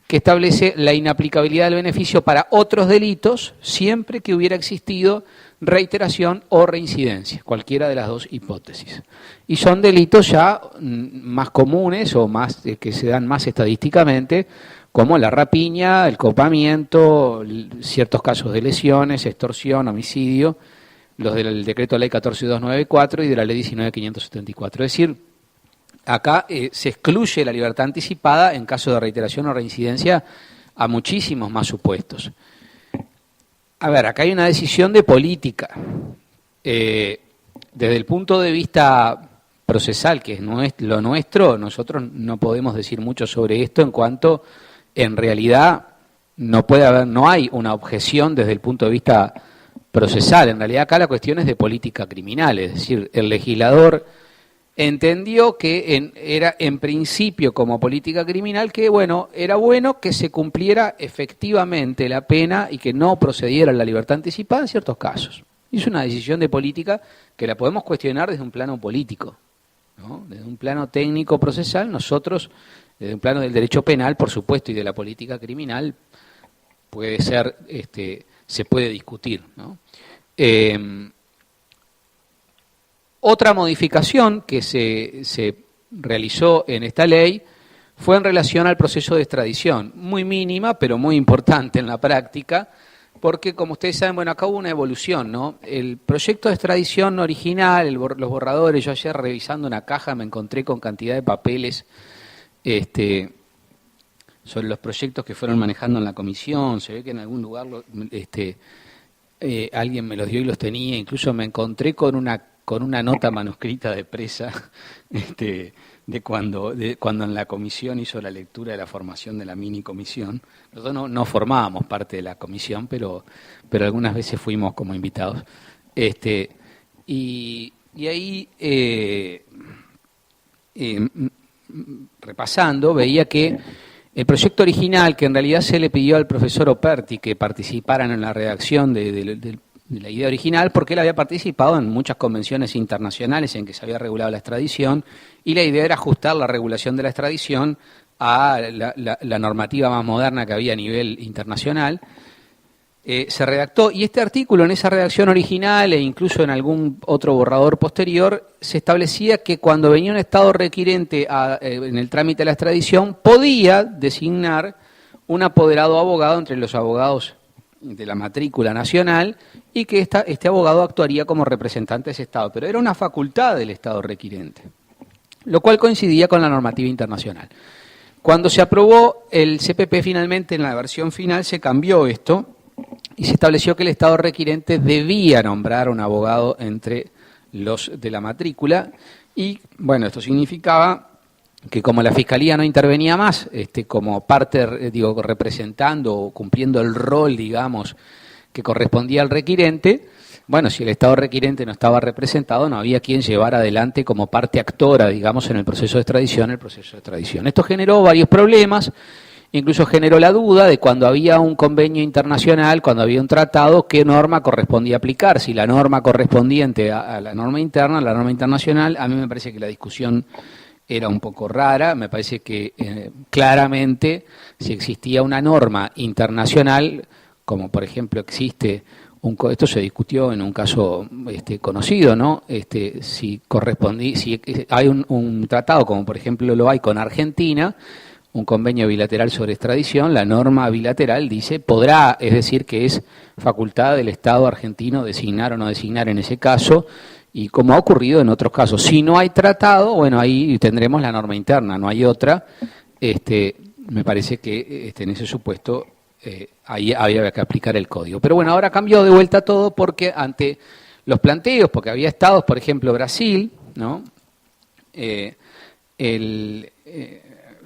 que establece la inaplicabilidad del beneficio para otros delitos siempre que hubiera existido reiteración o reincidencia, cualquiera de las dos hipótesis. Y son delitos ya más comunes o más que se dan más estadísticamente, como la rapiña, el copamiento, ciertos casos de lesiones, extorsión, homicidio, los del decreto ley 14294 y de la ley 19574. Es decir, acá se excluye la libertad anticipada en caso de reiteración o reincidencia a muchísimos más supuestos. A ver, acá hay una decisión de política. Desde el punto de vista procesal, que es lo nuestro, nosotros no podemos decir mucho sobre esto en cuanto, en realidad, no hay una objeción desde el punto de vista procesal. En realidad acá la cuestión es de política criminal, es decir, el legislador entendió que era en principio como política criminal que era bueno que se cumpliera efectivamente la pena y que no procediera a la libertad anticipada en ciertos casos. Es una decisión de política que la podemos cuestionar desde un plano político, ¿no? Desde un plano técnico procesal, nosotros, desde un plano del derecho penal, por supuesto, y de la política criminal, puede ser, se puede discutir, ¿no? Otra modificación que se realizó en esta ley fue en relación al proceso de extradición, muy mínima, pero muy importante en la práctica, porque como ustedes saben, acá hubo una evolución, ¿no? El proyecto de extradición original, los borradores, yo ayer revisando una caja me encontré con cantidad de papeles sobre los proyectos que fueron manejando en la comisión, se ve que en algún lugar alguien me los dio y los tenía, incluso me encontré con una nota manuscrita de presa de cuando en la comisión hizo la lectura de la formación de la mini comisión. Nosotros no formábamos parte de la comisión, pero algunas veces fuimos como invitados. Y ahí, repasando, veía que el proyecto original, que en realidad se le pidió al profesor Operti que participaran en la redacción de la idea original, porque él había participado en muchas convenciones internacionales en que se había regulado la extradición, y la idea era ajustar la regulación de la extradición a la normativa más moderna que había a nivel internacional. Se redactó, y este artículo en esa redacción original e incluso en algún otro borrador posterior, se establecía que cuando venía un Estado requirente en el trámite de la extradición, podía designar un apoderado abogado entre los abogados de la matrícula nacional y que este abogado actuaría como representante de ese Estado, pero era una facultad del Estado requirente, lo cual coincidía con la normativa internacional. Cuando se aprobó el CPP finalmente, en la versión final se cambió esto y se estableció que el Estado requirente debía nombrar un abogado entre los de la matrícula y, bueno, esto significaba que como la Fiscalía no intervenía más, como parte, representando o cumpliendo el rol, digamos, que correspondía al requirente, bueno, si el Estado requirente no estaba representado, no había quien llevara adelante como parte actora, digamos, en el proceso de extradición, Esto generó varios problemas, incluso generó la duda de cuando había un convenio internacional, cuando había un tratado, qué norma correspondía aplicar, si la norma correspondiente a la norma interna, a la norma internacional. A mí me parece que la discusión era un poco rara, me parece que claramente si existía una norma internacional, como por ejemplo existe, esto se discutió en un caso conocido, ¿no? Si hay un tratado, como por ejemplo lo hay con Argentina, un convenio bilateral sobre extradición, la norma bilateral dice podrá, es decir, que es facultad del Estado argentino designar o no designar en ese caso, y como ha ocurrido en otros casos. Si no hay tratado, bueno, ahí tendremos la norma interna, no hay otra. me parece que en ese supuesto ahí había que aplicar el código. Pero bueno, ahora cambió de vuelta todo porque ante los planteos, porque había estados, por ejemplo, Brasil, ¿no?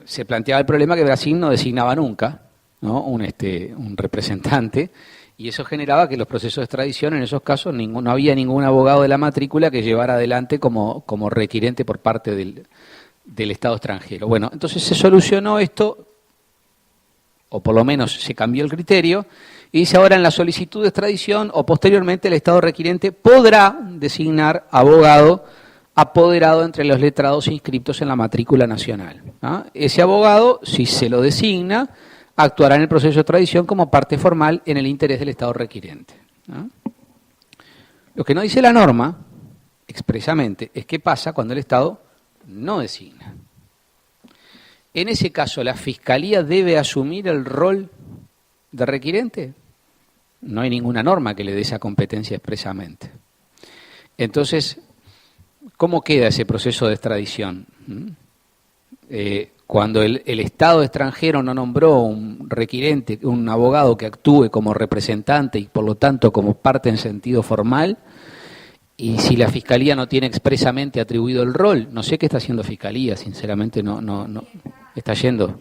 Se planteaba el problema que Brasil no designaba nunca, ¿no? un representante, y eso generaba que los procesos de extradición, en esos casos, no había ningún abogado de la matrícula que llevara adelante como requirente por parte del Estado extranjero. Bueno, entonces se solucionó esto, o por lo menos se cambió el criterio, y dice ahora en la solicitud de extradición o posteriormente el Estado requirente podrá designar abogado apoderado entre los letrados inscriptos en la matrícula nacional. ¿Ah? Ese abogado, si se lo designa, actuará en el proceso de extradición como parte formal en el interés del Estado requirente. ¿Ah? Lo que no dice la norma, expresamente, es qué pasa cuando el Estado no designa. En ese caso, ¿la Fiscalía debe asumir el rol de requirente? No hay ninguna norma que le dé esa competencia expresamente. Entonces, ¿cómo queda ese proceso de extradición? Cuando el Estado extranjero no nombró un requirente, un abogado que actúe como representante y por lo tanto como parte en sentido formal, y si la Fiscalía no tiene expresamente atribuido el rol, no sé qué está haciendo Fiscalía, sinceramente no está yendo.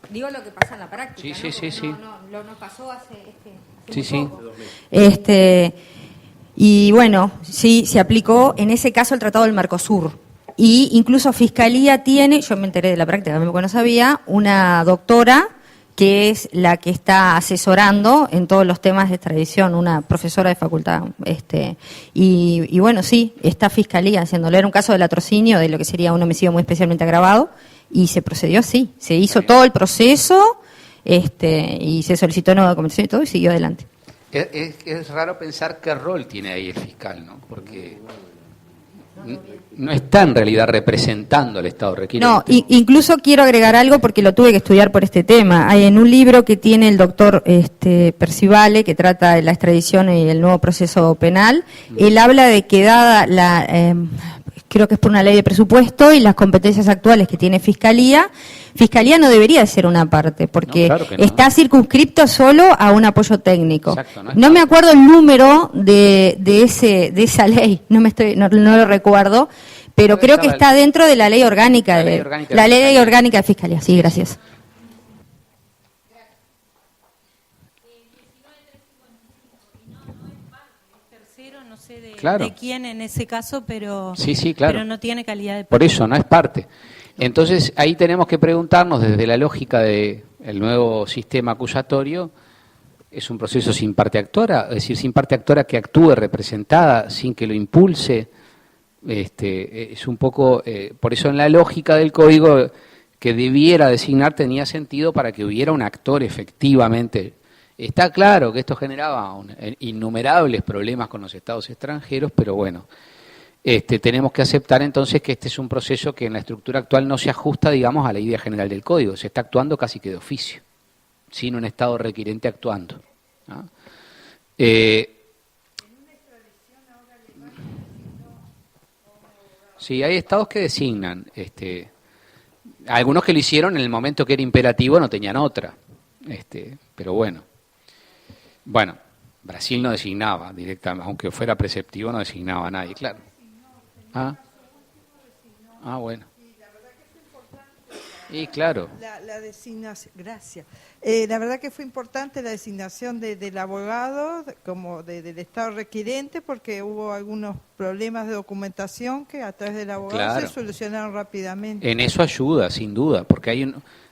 Digo lo que pasa en la práctica. Sí. No pasó hace Sí. poco. Y bueno, sí, se aplicó en ese caso el Tratado del Mercosur. Y incluso Fiscalía tiene, yo me enteré de la práctica, porque no sabía, una doctora que es la que está asesorando en todos los temas de extradición, una profesora de facultad. Y bueno, sí, está Fiscalía haciéndolo. Era un caso de latrocinio, de lo que sería un homicidio muy especialmente agravado, y se procedió así. Se hizo todo el proceso y se solicitó nueva documentación y todo, y siguió adelante. Es raro pensar qué rol tiene ahí el fiscal, ¿no? Porque no está en realidad representando al Estado requirente. No, incluso quiero agregar algo porque lo tuve que estudiar por este tema. Hay en un libro que tiene el doctor Percivale, que trata de la extradición y el nuevo proceso penal, él habla de que dada creo que es por una ley de presupuesto y las competencias actuales que tiene Fiscalía no debería ser una parte, porque no, claro que no. Está circunscripto solo a un apoyo técnico. Exacto, no me acuerdo el número de esa ley, no lo recuerdo, pero creo que está dentro de la ley orgánica la ley orgánica de Fiscalía. Sí, gracias. Claro. De quién en ese caso, pero, sí, claro. Pero no tiene calidad de... Por eso, no es parte. Entonces, ahí tenemos que preguntarnos, desde la lógica del nuevo sistema acusatorio, ¿es un proceso sin parte actora? Es decir, sin parte actora que actúe representada, sin que lo impulse. Es un poco... por eso en la lógica del código que debiera designar tenía sentido para que hubiera un actor efectivamente. Está claro que esto generaba innumerables problemas con los estados extranjeros, pero bueno, tenemos que aceptar entonces que este es un proceso que en la estructura actual no se ajusta, digamos, a la idea general del código. Se está actuando casi que de oficio, sin un estado requirente actuando. ¿No? Sí, hay estados que designan. Algunos que lo hicieron en el momento que era imperativo no tenían otra. Pero bueno. Bueno, Brasil no designaba directamente, aunque fuera preceptivo, no designaba a nadie, claro. Bueno. Y claro. La designación, gracias. La verdad que fue importante la designación del abogado como del Estado requirente, porque hubo algunos problemas de documentación que a través del abogado se solucionaron rápidamente. En eso ayuda, sin duda, porque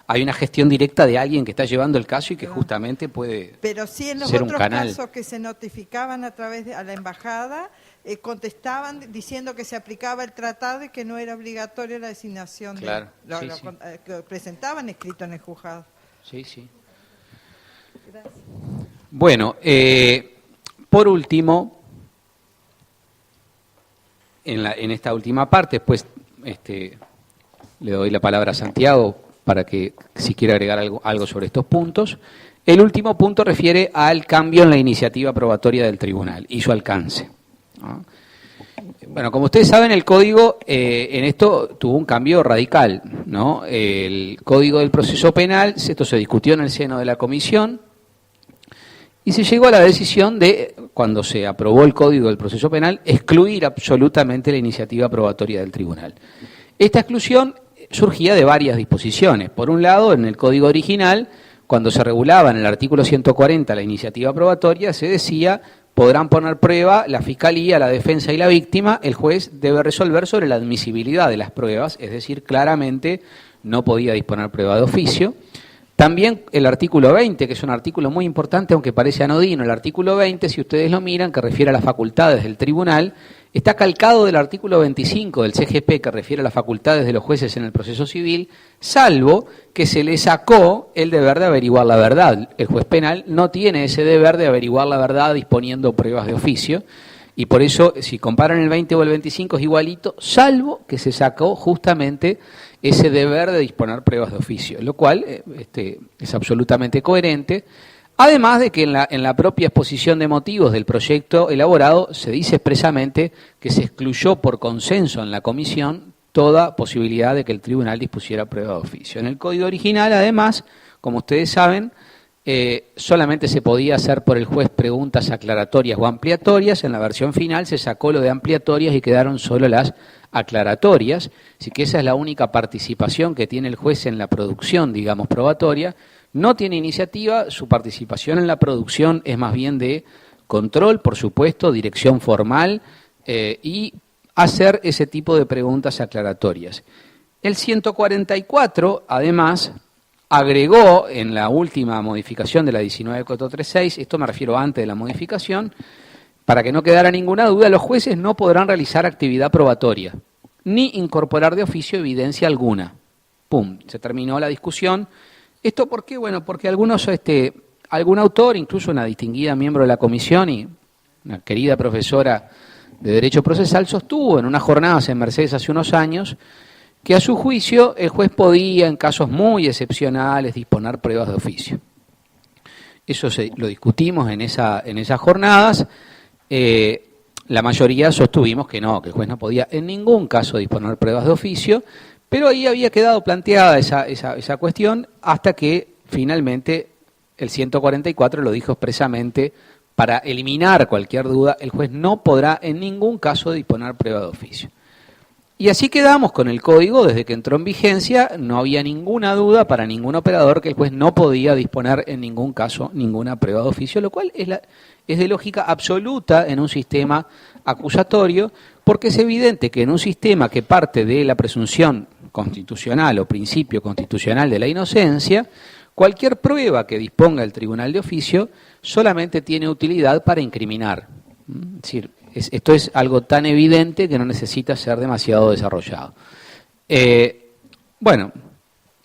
hay una gestión directa de alguien que está llevando el caso y que justamente puede Pero sí en los ser otros un canal. casos que se notificaban a través a la embajada, contestaban diciendo que se aplicaba el tratado y que no era obligatoria la designación. Claro, lo presentaban escrito en el juzgado. Sí. Gracias. Bueno, por último, en esta última parte, pues le doy la palabra a Santiago para que si quiere agregar algo sobre estos puntos. El último punto refiere al cambio en la iniciativa probatoria del tribunal y su alcance, ¿no? Bueno, como ustedes saben, el código en esto tuvo un cambio radical, ¿no? El código del proceso penal, esto se discutió en el seno de la comisión y se llegó a la decisión de, cuando se aprobó el código del proceso penal, excluir absolutamente la iniciativa probatoria del tribunal. Esta exclusión surgía de varias disposiciones. Por un lado, en el código original, cuando se regulaba en el artículo 140 la iniciativa probatoria, se decía: podrán poner prueba la Fiscalía, la defensa y la víctima, el juez debe resolver sobre la admisibilidad de las pruebas, es decir, claramente no podía disponer prueba de oficio. También el artículo 20, que es un artículo muy importante, aunque parece anodino, el artículo 20, si ustedes lo miran, que refiere a las facultades del tribunal, está calcado del artículo 25 del CGP, que refiere a las facultades de los jueces en el proceso civil, salvo que se le sacó el deber de averiguar la verdad. El juez penal no tiene ese deber de averiguar la verdad disponiendo pruebas de oficio, y por eso, si comparan el 20 o el 25, es igualito, salvo que se sacó justamente ese deber de disponer pruebas de oficio, lo cual es absolutamente coherente. Además de que en la propia exposición de motivos del proyecto elaborado se dice expresamente que se excluyó por consenso en la comisión toda posibilidad de que el tribunal dispusiera prueba de oficio. En el código original, además, como ustedes saben, solamente se podía hacer por el juez preguntas aclaratorias o ampliatorias. En la versión final se sacó lo de ampliatorias y quedaron solo las aclaratorias, así que esa es la única participación que tiene el juez en la producción, digamos, probatoria. No tiene iniciativa, su participación en la producción es más bien de control, por supuesto, dirección formal y hacer ese tipo de preguntas aclaratorias. El 144, además, agregó en la última modificación de la 19.436, esto me refiero antes de la modificación, para que no quedara ninguna duda, los jueces no podrán realizar actividad probatoria, ni incorporar de oficio evidencia alguna. ¡Pum! Se terminó la discusión. ¿Esto por qué? Bueno, porque algún autor, incluso una distinguida miembro de la comisión y una querida profesora de Derecho Procesal, sostuvo en unas jornadas en Mercedes hace unos años que a su juicio el juez podía, en casos muy excepcionales, disponer pruebas de oficio. Eso lo discutimos en esas jornadas. La mayoría sostuvimos que no, que el juez no podía en ningún caso disponer pruebas de oficio, pero ahí había quedado planteada esa cuestión hasta que finalmente el 144 lo dijo expresamente: para eliminar cualquier duda, el juez no podrá en ningún caso disponer prueba de oficio. Y así quedamos con el código. Desde que entró en vigencia no había ninguna duda para ningún operador que el juez no podía disponer en ningún caso ninguna prueba de oficio, lo cual es de lógica absoluta en un sistema acusatorio, porque es evidente que en un sistema que parte de la presunción constitucional o principio constitucional de la inocencia, cualquier prueba que disponga el tribunal de oficio solamente tiene utilidad para incriminar. Es decir, esto es algo tan evidente que no necesita ser demasiado desarrollado. Bueno,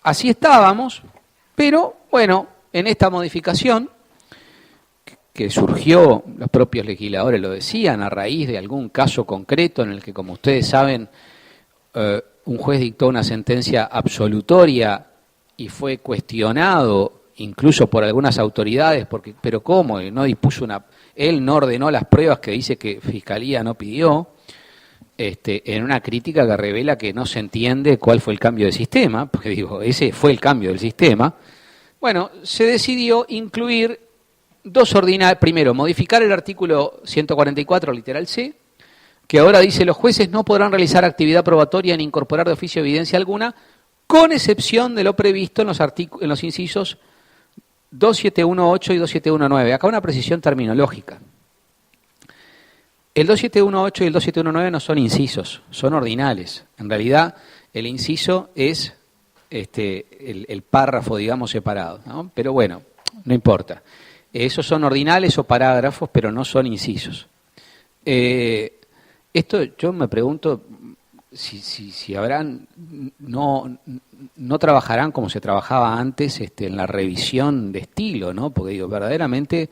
así estábamos, pero bueno, en esta modificación que surgió, los propios legisladores lo decían, a raíz de algún caso concreto en el que, como ustedes saben, un juez dictó una sentencia absolutoria y fue cuestionado incluso por algunas autoridades, pero ¿cómo? No dispuso él no ordenó las pruebas que dice que Fiscalía no pidió, en una crítica que revela que no se entiende cuál fue el cambio de sistema, porque digo, ese fue el cambio del sistema. Bueno, se decidió incluir primero, modificar el artículo 144, literal C, que ahora dice: los jueces no podrán realizar actividad probatoria ni incorporar de oficio evidencia alguna, con excepción de lo previsto en los incisos 2718 y 2719. Acá una precisión terminológica. El 2718 y el 2719 no son incisos, son ordinales. En realidad, el inciso es el párrafo, digamos, separado, ¿no? Pero bueno, no importa. Esos son ordinales o parágrafos, pero no son incisos. Esto yo me pregunto si habrán, no trabajarán como se trabajaba antes en la revisión de estilo, ¿no? Porque digo, verdaderamente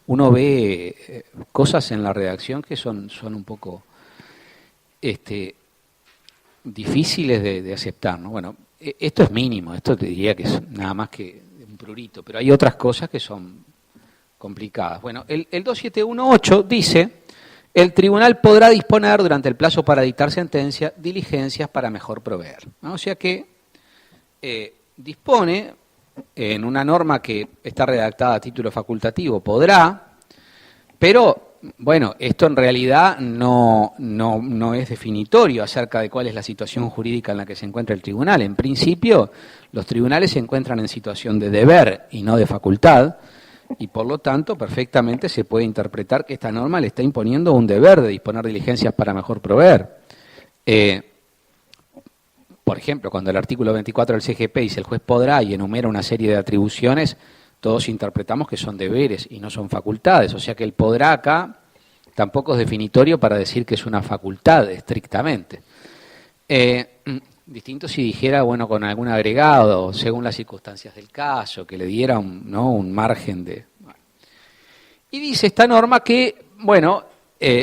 uno ve cosas en la redacción que son un poco difíciles de aceptar, ¿no? Bueno, esto es mínimo, esto te diría que es nada más que un prurito, pero hay otras cosas que son complicadas. Bueno, el 2718 dice: el tribunal podrá disponer durante el plazo para dictar sentencia diligencias para mejor proveer, ¿no? O sea que dispone en una norma que está redactada a título facultativo, podrá, pero bueno, esto en realidad no es definitorio acerca de cuál es la situación jurídica en la que se encuentra el tribunal. En principio, los tribunales se encuentran en situación de deber y no de facultad, y por lo tanto perfectamente se puede interpretar que esta norma le está imponiendo un deber de disponer diligencias para mejor proveer. Por ejemplo, cuando el artículo 24 del CGP dice el juez podrá y enumera una serie de atribuciones, todos interpretamos que son deberes y no son facultades, o sea que el podrá acá tampoco es definitorio para decir que es una facultad estrictamente. Distinto si dijera, bueno, con algún agregado, según las circunstancias del caso, que le diera un margen de... Bueno. Y dice esta norma que, bueno,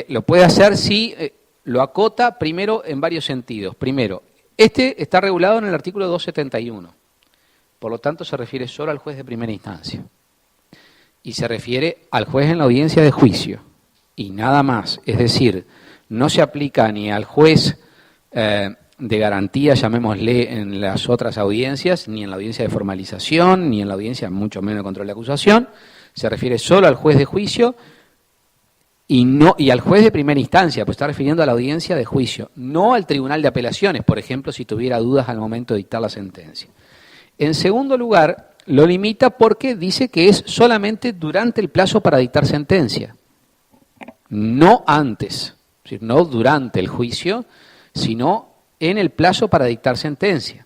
lo puede hacer si lo acota primero en varios sentidos. Primero, este está regulado en el artículo 271. Por lo tanto, se refiere solo al juez de primera instancia. Y se refiere al juez en la audiencia de juicio. Y nada más. Es decir, no se aplica ni al juez de garantía, llamémosle, en las otras audiencias, ni en la audiencia de formalización, ni en la audiencia, mucho menos de control de acusación. Se refiere solo al juez de juicio y al juez de primera instancia, pues está refiriendo a la audiencia de juicio, no al tribunal de apelaciones, por ejemplo, si tuviera dudas al momento de dictar la sentencia. En segundo lugar, lo limita porque dice que es solamente durante el plazo para dictar sentencia, no antes, es decir, no durante el juicio, sino en el plazo para dictar sentencia.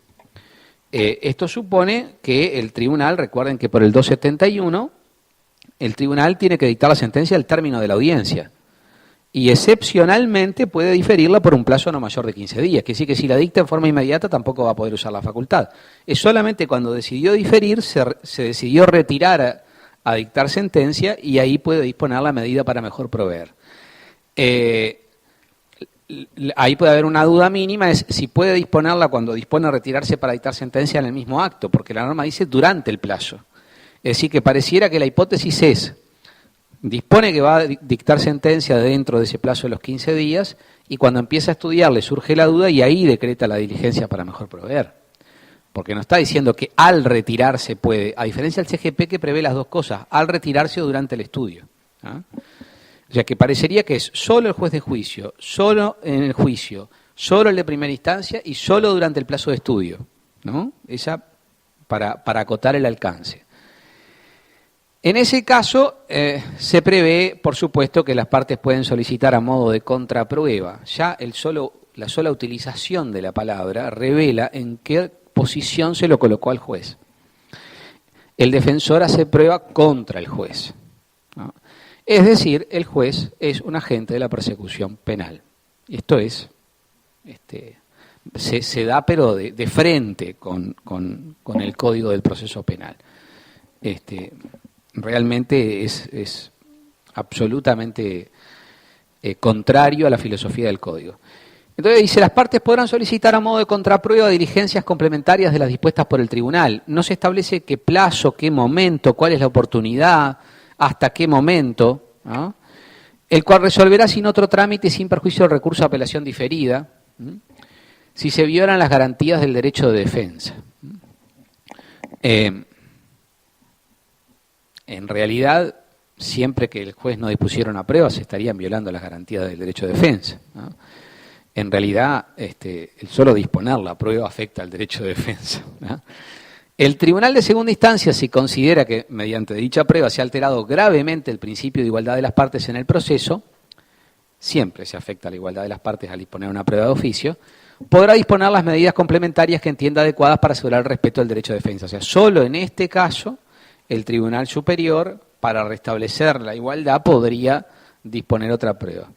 Esto supone que el tribunal, recuerden que por el 271, el tribunal tiene que dictar la sentencia al término de la audiencia y excepcionalmente puede diferirla por un plazo no mayor de 15 días, que sí que si la dicta en forma inmediata tampoco va a poder usar la facultad. Es solamente cuando decidió diferir, se decidió retirar a dictar sentencia y ahí puede disponer la medida para mejor proveer. Ahí puede haber una duda mínima, es si puede disponerla cuando dispone a retirarse para dictar sentencia en el mismo acto, porque la norma dice durante el plazo. Es decir, que pareciera que la hipótesis es, dispone que va a dictar sentencia dentro de ese plazo de los 15 días y cuando empieza a estudiar le surge la duda y ahí decreta la diligencia para mejor proveer. Porque no está diciendo que al retirarse puede, a diferencia del CGP que prevé las dos cosas, al retirarse o durante el estudio. ¿Ah? O sea que parecería que es solo el juez de juicio, solo en el juicio, solo el de primera instancia y solo durante el plazo de estudio, ¿no? Esa para acotar el alcance. En ese caso se prevé, por supuesto, que las partes pueden solicitar a modo de contraprueba. Ya la sola utilización de la palabra revela en qué posición se lo colocó al juez. El defensor hace prueba contra el juez, ¿no? Es decir, el juez es un agente de la persecución penal. Esto es, se da pero de frente con el Código del Proceso Penal. Realmente es absolutamente contrario a la filosofía del Código. Entonces dice, las partes podrán solicitar a modo de contraprueba diligencias complementarias de las dispuestas por el tribunal. No se establece qué plazo, qué momento, cuál es la oportunidad, hasta qué momento, ¿no? El cual resolverá sin otro trámite y sin perjuicio del recurso a apelación diferida, si se violan las garantías del derecho de defensa. En realidad, siempre que el juez no dispusiera una prueba, se estarían violando las garantías del derecho de defensa, ¿no? En realidad, el solo disponer la prueba afecta al derecho de defensa, ¿no? El tribunal de segunda instancia, si considera que mediante dicha prueba se ha alterado gravemente el principio de igualdad de las partes en el proceso, siempre se afecta a la igualdad de las partes al disponer una prueba de oficio, podrá disponer las medidas complementarias que entienda adecuadas para asegurar el respeto del derecho de defensa. O sea, solo en este caso, el Tribunal Superior, para restablecer la igualdad, podría disponer otra prueba.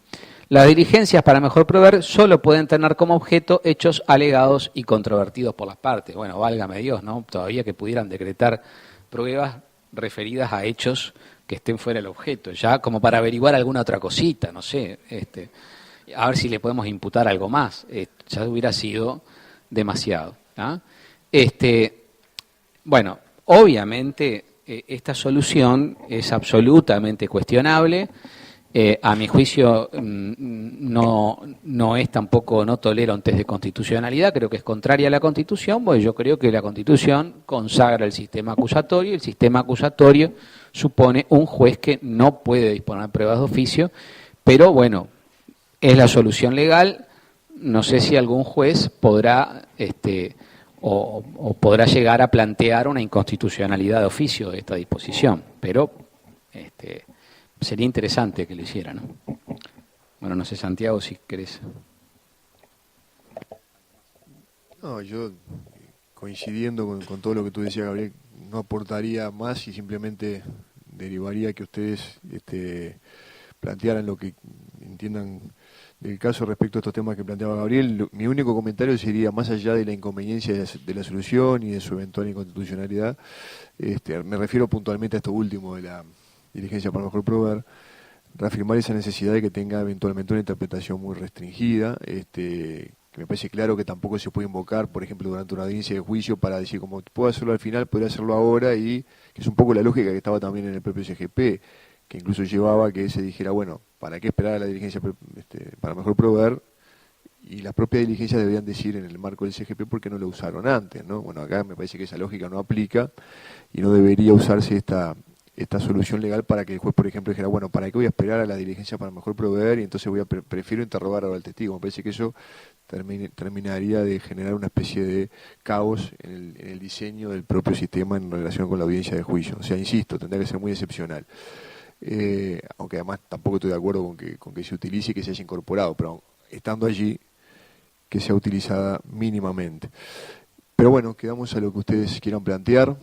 Las diligencias para mejor proveer solo pueden tener como objeto hechos alegados y controvertidos por las partes. Bueno, válgame Dios, ¿no? Todavía que pudieran decretar pruebas referidas a hechos que estén fuera del objeto, ya como para averiguar alguna otra cosita, no sé. a ver si le podemos imputar algo más. Ya hubiera sido demasiado. ¿Ah? Bueno, obviamente esta solución es absolutamente cuestionable. A mi juicio no es tampoco, no tolera un test de constitucionalidad, creo que es contraria a la Constitución, porque yo creo que la Constitución consagra el sistema acusatorio, y el sistema acusatorio supone un juez que no puede disponer pruebas de oficio, pero bueno, es la solución legal. No sé si algún juez podrá o podrá llegar a plantear una inconstitucionalidad de oficio de esta disposición, pero sería interesante que lo hiciera, ¿no? Bueno, no sé, Santiago, si querés. No, yo coincidiendo con todo lo que tú decías, Gabriel, no aportaría más y simplemente derivaría que ustedes plantearan lo que entiendan del caso respecto a estos temas que planteaba Gabriel. Mi único comentario sería, más allá de la inconveniencia de la solución y de su eventual inconstitucionalidad, me refiero puntualmente a esto último de la diligencia para mejor proveer, reafirmar esa necesidad de que tenga eventualmente una interpretación muy restringida, que me parece claro que tampoco se puede invocar, por ejemplo, durante una audiencia de juicio para decir, como puedo hacerlo al final, podría hacerlo ahora, y que es un poco la lógica que estaba también en el propio CGP, que incluso llevaba a que se dijera, bueno, ¿para qué esperar a la diligencia para mejor proveer? Y las propias diligencias deberían decir en el marco del CGP por qué no lo usaron antes, ¿no? Bueno, acá me parece que esa lógica no aplica y no debería usarse esta solución legal para que el juez, por ejemplo, dijera, bueno, ¿para qué voy a esperar a la diligencia para mejor proveer? Y entonces prefiero interrogar ahora al testigo. Me parece que eso terminaría de generar una especie de caos en el diseño del propio sistema en relación con la audiencia de juicio. O sea, insisto, tendría que ser muy excepcional. Aunque además tampoco estoy de acuerdo con que se utilice y que se haya incorporado, pero estando allí, que sea utilizada mínimamente. Pero bueno, quedamos a lo que ustedes quieran plantear.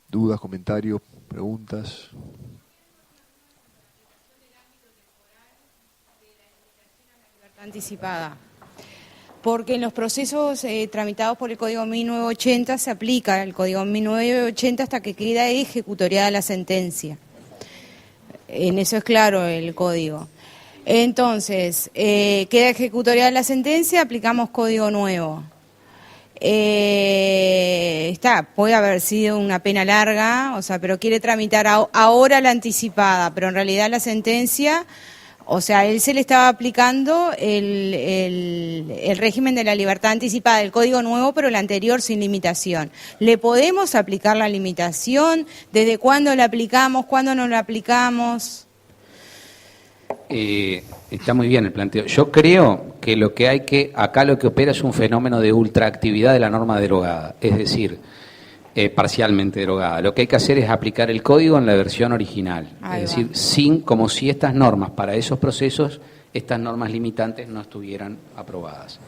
Dudas, comentarios, preguntas. Anticipada. Porque en los procesos tramitados por el Código 1980 se aplica el Código 1980 hasta que queda ejecutoriada la sentencia. En eso es claro el código. Entonces, queda ejecutoriada la sentencia, aplicamos código nuevo. Puede haber sido una pena larga, pero quiere tramitar ahora la anticipada, pero en realidad la sentencia, él se le estaba aplicando el régimen de la libertad anticipada del código nuevo, pero el anterior sin limitación. ¿Le podemos aplicar la limitación? ¿Desde cuándo la aplicamos? ¿Cuándo no la aplicamos? Está muy bien el planteo. Yo creo que acá lo que opera es un fenómeno de ultraactividad de la norma derogada, es decir, parcialmente derogada. Lo que hay que hacer es aplicar el código en la versión original, es decir, como si estas normas para esos procesos, estas normas limitantes no estuvieran aprobadas.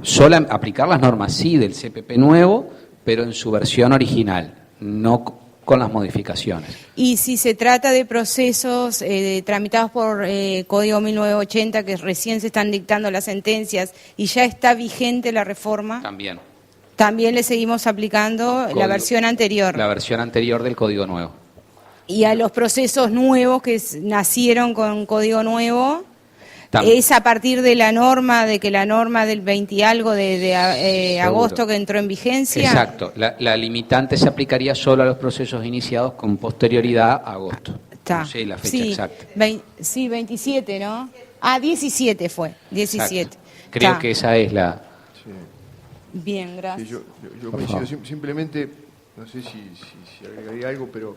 Solo aplicar las normas sí del CPP nuevo, pero en su versión original, no con las modificaciones. Y si se trata de procesos tramitados por Código 1980, que recién se están dictando las sentencias y ya está vigente la reforma, también le seguimos aplicando la versión anterior. La versión anterior del Código Nuevo. Y a los procesos nuevos que nacieron con Código Nuevo, es a partir de la norma, del 20 y algo de agosto que entró en vigencia. Exacto. La limitante se aplicaría solo a los procesos iniciados con posterioridad a agosto. No sé la fecha exacta. 27, ¿no? 17 fue. 17. Exacto. Creo que esa es la... Sí. Bien, gracias. Sí, yo coincido. Simplemente, no sé si agregaría algo, pero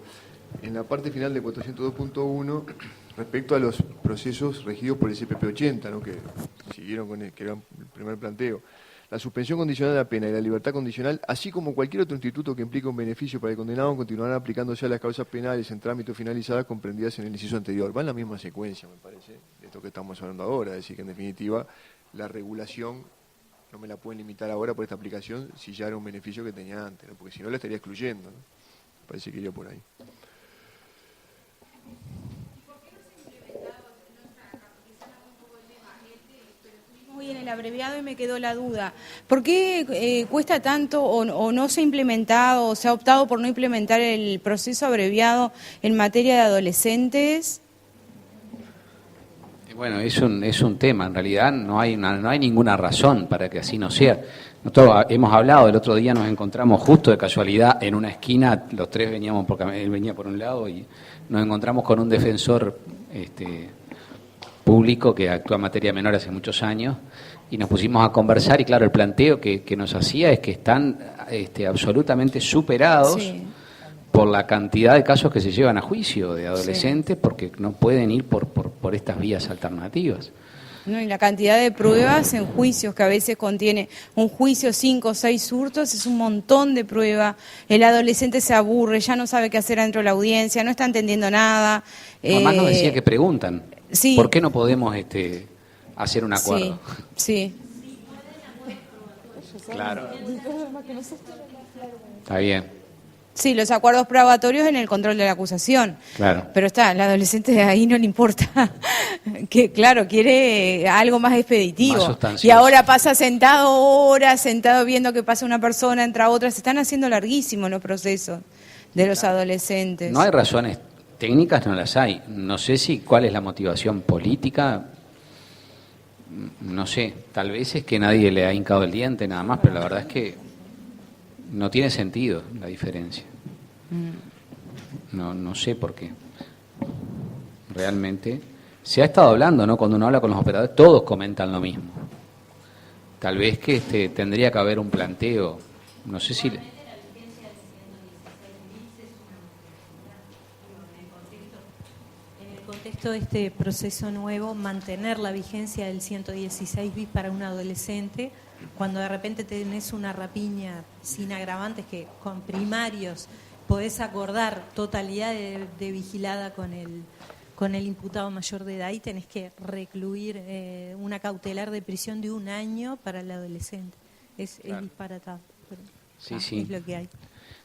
en la parte final de 402.1... respecto a los procesos regidos por el CPP 80, ¿no? Que siguieron que era el primer planteo, la suspensión condicional de la pena y la libertad condicional, así como cualquier otro instituto que implique un beneficio para el condenado, continuarán aplicándose a las causas penales en trámite finalizadas comprendidas en el inciso anterior. Va en la misma secuencia, me parece, de esto que estamos hablando ahora, es decir, que en definitiva la regulación no me la pueden limitar ahora por esta aplicación si ya era un beneficio que tenía antes, ¿no? Porque si no la estaría excluyendo, ¿no? Parece que iría por ahí. Muy en el abreviado y me quedó la duda. ¿Por qué cuesta tanto o no se ha implementado o se ha optado por no implementar el proceso abreviado en materia de adolescentes? Bueno, es un tema. En realidad no hay ninguna razón para que así no sea. Nosotros hemos hablado, el otro día nos encontramos justo de casualidad en una esquina, los tres veníamos, porque él venía por un lado, y nos encontramos con un defensor público que actúa en materia menor hace muchos años, y nos pusimos a conversar, y claro, el planteo que nos hacía es que están absolutamente superados por la cantidad de casos que se llevan a juicio de adolescentes, porque no pueden ir por estas vías alternativas. No, y la cantidad de pruebas en juicios que a veces contiene un juicio, 5 o 6 hurtos, es un montón de pruebas. El adolescente se aburre, ya no sabe qué hacer dentro de la audiencia, no está entendiendo nada. Mamá nos decía que preguntan, sí. ¿Por qué no podemos hacer un acuerdo? Sí. Claro. Está bien. Sí, los acuerdos probatorios en el control de la acusación. Claro. Pero el adolescente de ahí no le importa. Que claro, quiere algo más expeditivo. Más sustancioso. Y ahora pasa sentado horas, sentado viendo que pasa una persona, entra otra. Se están haciendo larguísimos los procesos de los adolescentes. No hay razones técnicas, no las hay. No sé cuál es la motivación política. No sé, tal vez es que nadie le ha hincado el diente nada más, pero la verdad es que no tiene sentido la diferencia. No sé por qué. Realmente se ha estado hablando, ¿no? Cuando uno habla con los operadores, todos comentan lo mismo. Tal vez que tendría que haber un planteo. No sé si... Contexto de este proceso nuevo, mantener la vigencia del 116 bis para un adolescente, cuando de repente tenés una rapiña sin agravantes, que con primarios podés acordar totalidad de vigilada con el imputado mayor de edad, y tenés que recluir una cautelar de prisión de 1 año para el adolescente. Es disparatado. Pero, sí. Es lo que hay.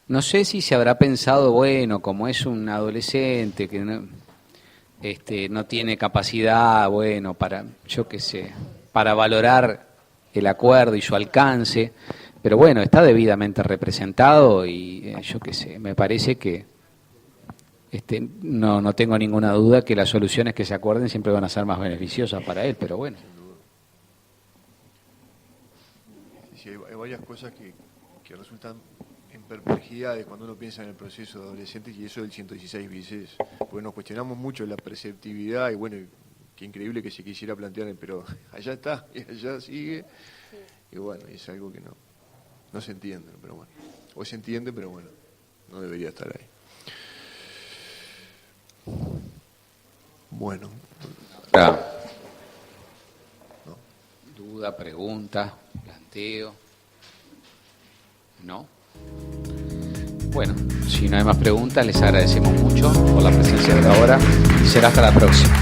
No sé si se habrá pensado, bueno, como es un adolescente que no tiene capacidad, bueno, para, yo qué sé, para valorar el acuerdo y su alcance, pero bueno, está debidamente representado y yo qué sé, me parece que no tengo ninguna duda que las soluciones que se acuerden siempre van a ser más beneficiosas para él, pero bueno. Sí, hay varias cosas que resultan en perplejidades cuando uno piensa en el proceso de adolescentes, y eso del 116 bis es, porque nos cuestionamos mucho la preceptividad, y bueno, qué increíble que se quisiera plantear, pero allá está, y allá sigue, y bueno, es algo que no se entiende, pero bueno, o se entiende, pero bueno, no debería estar ahí. Bueno. Duda, pregunta, planteo. ¿No? Bueno, si no hay más preguntas, les agradecemos mucho por la presencia de ahora y será hasta la próxima.